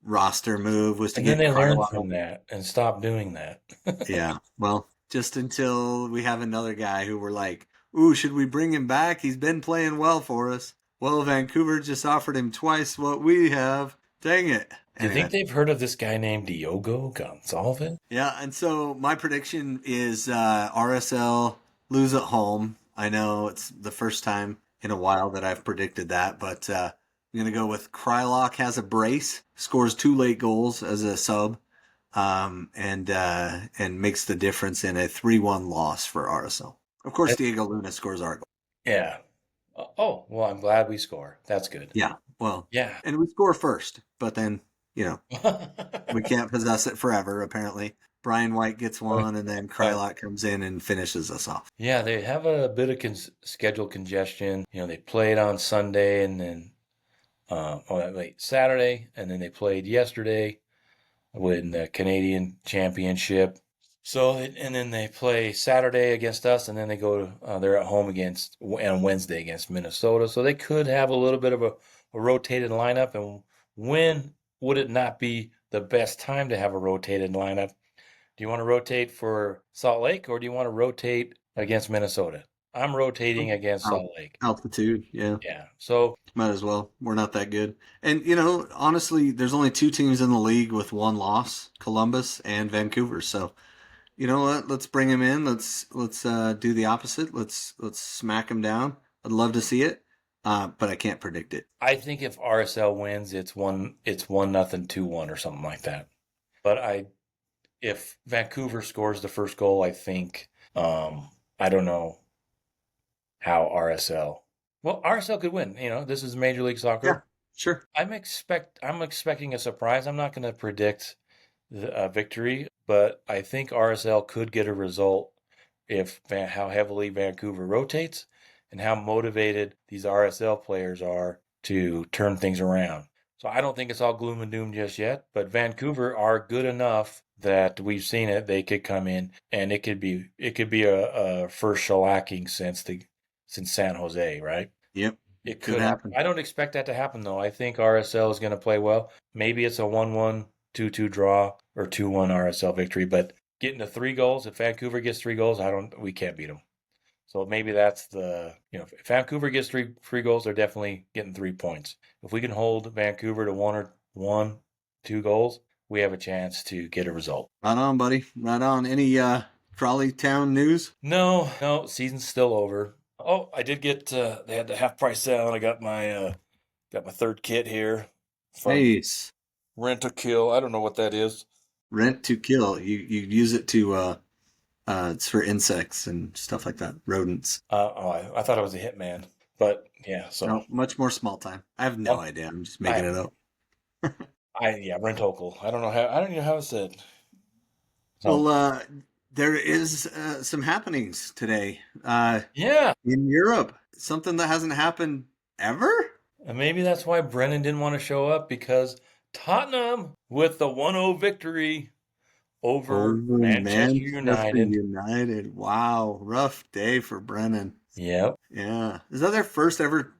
Speaker 2: roster move was to
Speaker 1: And then
Speaker 2: get
Speaker 1: they learned
Speaker 2: Carlisle.
Speaker 1: from that and stopped doing that.
Speaker 2: Yeah, well, just until we have another guy who we're like, ooh, should we bring him back? He's been playing well for us. Well, Vancouver just offered him twice what we have. Dang it.
Speaker 1: Do you think
Speaker 2: Anyway.
Speaker 1: they've heard of this guy named Diogo Gonçalves?
Speaker 2: Yeah, and so my prediction is RSL lose at home. I know it's the first time in a while that I've predicted that, but I'm going to go with Krylock has a brace, scores 2 late goals as a sub, and makes the difference in a 3-1 loss for RSL. Of course, Diego Luna scores our goal.
Speaker 1: Yeah. Oh, well, I'm glad we score. That's good.
Speaker 2: Yeah, well,
Speaker 1: Yeah.
Speaker 2: and we score first, but then, we can't possess it forever, apparently. Brian White gets one, and then Krylock comes in and finishes us off.
Speaker 1: Yeah, they have a bit of schedule congestion. They played on Sunday and then, Saturday, and then they played yesterday with the Canadian Championship. So, and then they play Saturday against us, and then they're at home on Wednesday against Minnesota. So they could have a little bit of a rotated lineup. And when would it not be the best time to have a rotated lineup? Do you want to rotate for Salt Lake or do you want to rotate against Minnesota? I'm rotating against Salt Lake.
Speaker 2: Altitude, yeah.
Speaker 1: Yeah. So
Speaker 2: Might as well. We're not that good. And, honestly, there's only 2 teams in the league with 1 loss, Columbus and Vancouver. So, you know what? Let's bring him in. Let's do the opposite. Let's smack him down. I'd love to see it, but I can't predict it.
Speaker 1: I think if RSL wins, it's 1-0, 2-1 or something like that. But if Vancouver scores the first goal, I think I don't know how RSL. Well, RSL could win. This is Major League Soccer.
Speaker 2: Yeah, sure.
Speaker 1: I'm expecting a surprise. I'm not going to predict the victory, but I think RSL could get a result if how heavily Vancouver rotates and how motivated these RSL players are to turn things around. So I don't think it's all gloom and doom just yet, but Vancouver are good enough that we've seen it. They could come in and it could be a first shellacking since San Jose, right?
Speaker 2: Yep.
Speaker 1: It could happen. I don't expect that to happen though. I think RSL is going to play well. Maybe it's a 1-1, 2-2 draw or 2-1 RSL victory, but getting to 3 goals, if Vancouver gets 3 goals, we can't beat them. So maybe that's if Vancouver gets three goals, they're definitely getting 3 points. If we can hold Vancouver to 1 or 2 goals, we have a chance to get a result.
Speaker 2: Right on, buddy. Right on. Any Trolley Town news?
Speaker 1: No, season's still over. Oh, I did get they had the half price sale, and I got my 3rd kit here.
Speaker 2: Nice.
Speaker 1: Rent a Kill. I don't know what that is.
Speaker 2: Rent to Kill. You use it to it's for insects and stuff like that, rodents.
Speaker 1: I thought it was a Hitman, but yeah. So
Speaker 2: no, much more small time. I have no idea. I'm just making it up.
Speaker 1: Rent Okel. I don't know how it's said.
Speaker 2: So. Well, there is some happenings today.
Speaker 1: Yeah.
Speaker 2: In Europe, something that hasn't happened ever.
Speaker 1: And maybe that's why Brennan didn't want to show up, because Tottenham with the 1-0 victory over Manchester United.
Speaker 2: Wow, rough day for Brennan.
Speaker 1: Yep.
Speaker 2: Yeah. Is that their first ever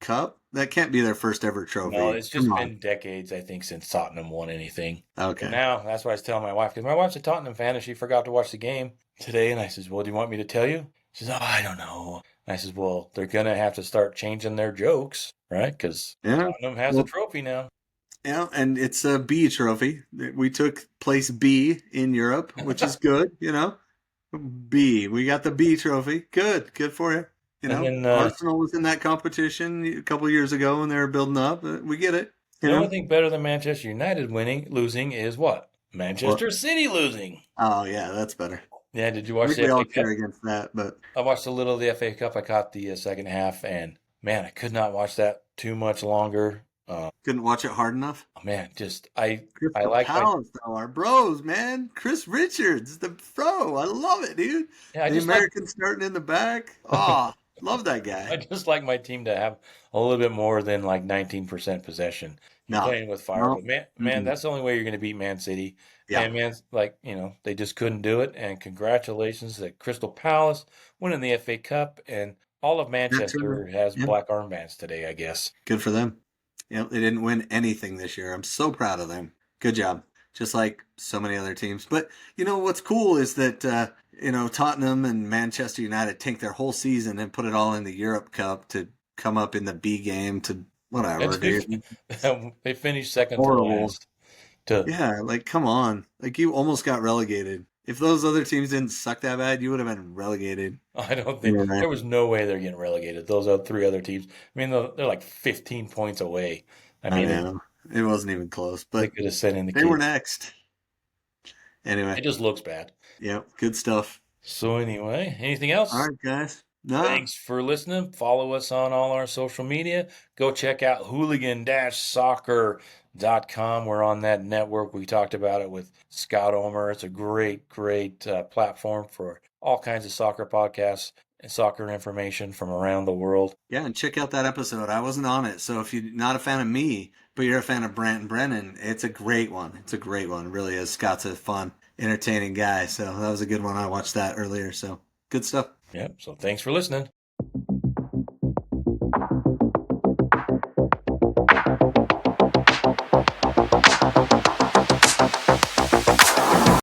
Speaker 2: cup? That can't be their first ever trophy.
Speaker 1: No, it's just been decades, I think, since Tottenham won anything.
Speaker 2: Okay.
Speaker 1: And now, that's what I was telling my wife, because my wife's a Tottenham fan, and she forgot to watch the game today. And I says, well, do you want me to tell you? She says, oh, I don't know. And I says, well, they're going to have to start changing their jokes, right? Because Tottenham has a trophy now.
Speaker 2: Yeah, and it's a B trophy. We took place B in Europe, which is good, B. We got the B trophy. Good for you. Then, Arsenal was in that competition a couple of years ago when they were building up. We get it.
Speaker 1: The only thing better than Manchester United losing is what? Manchester City losing.
Speaker 2: Oh, yeah, that's better.
Speaker 1: Yeah, did you watch
Speaker 2: the FA Cup? We all care against that, but
Speaker 1: I watched a little of the FA Cup. I caught the second half, and man, I could not watch that too much longer.
Speaker 2: Couldn't watch it hard enough.
Speaker 1: Man, I
Speaker 2: like Palace, though, our bros, man. Chris Richards, the pro. I love it, dude. Yeah, the American starting in the back. Oh, love that guy.
Speaker 1: I just like my team to have a little bit more than like 19% possession. Playing with fire. No. But man, that's the only way you're going to beat Man City. Yeah. And man's they just couldn't do it. And congratulations to Crystal Palace winning the FA Cup. And all of Manchester has black armbands today, I guess.
Speaker 2: Good for them. They didn't win anything this year. I'm so proud of them. Good job. Just like so many other teams. But, what's cool is that, Tottenham and Manchester United take their whole season and put it all in the Europe Cup to come up in the B game to whatever, dude.
Speaker 1: They finished second to last.
Speaker 2: Yeah, come on. You almost got relegated if those other teams didn't suck that bad, you would have been relegated.
Speaker 1: I don't think
Speaker 2: Yeah,
Speaker 1: there was no way they're getting relegated. Those three other teams. I mean, they're like 15 points away. I
Speaker 2: I
Speaker 1: mean,
Speaker 2: know. It wasn't even close,
Speaker 1: they
Speaker 2: but
Speaker 1: could have sent in the
Speaker 2: they were
Speaker 1: kids.
Speaker 2: next. Anyway,
Speaker 1: It just looks bad.
Speaker 2: yeah, good stuff.
Speaker 1: So anyway, anything
Speaker 2: All
Speaker 1: else?
Speaker 2: right, guys. No,
Speaker 1: Thanks for listening. Follow us on all our social media. Go check out hooligan-soccer.com. We're on that network. We talked about it with Scott Omer. It's a great platform for all kinds of soccer podcasts and soccer information from around the world.
Speaker 2: yeah, and check out that episode. I wasn't on it, so if you're not a fan of me, but you're a fan of Brandt and Brennan, it's a great one. It's a great one. It really is. Scott's a fun, entertaining guy, so that was a good one. I watched that earlier, so good stuff.
Speaker 1: Yep. So thanks for listening.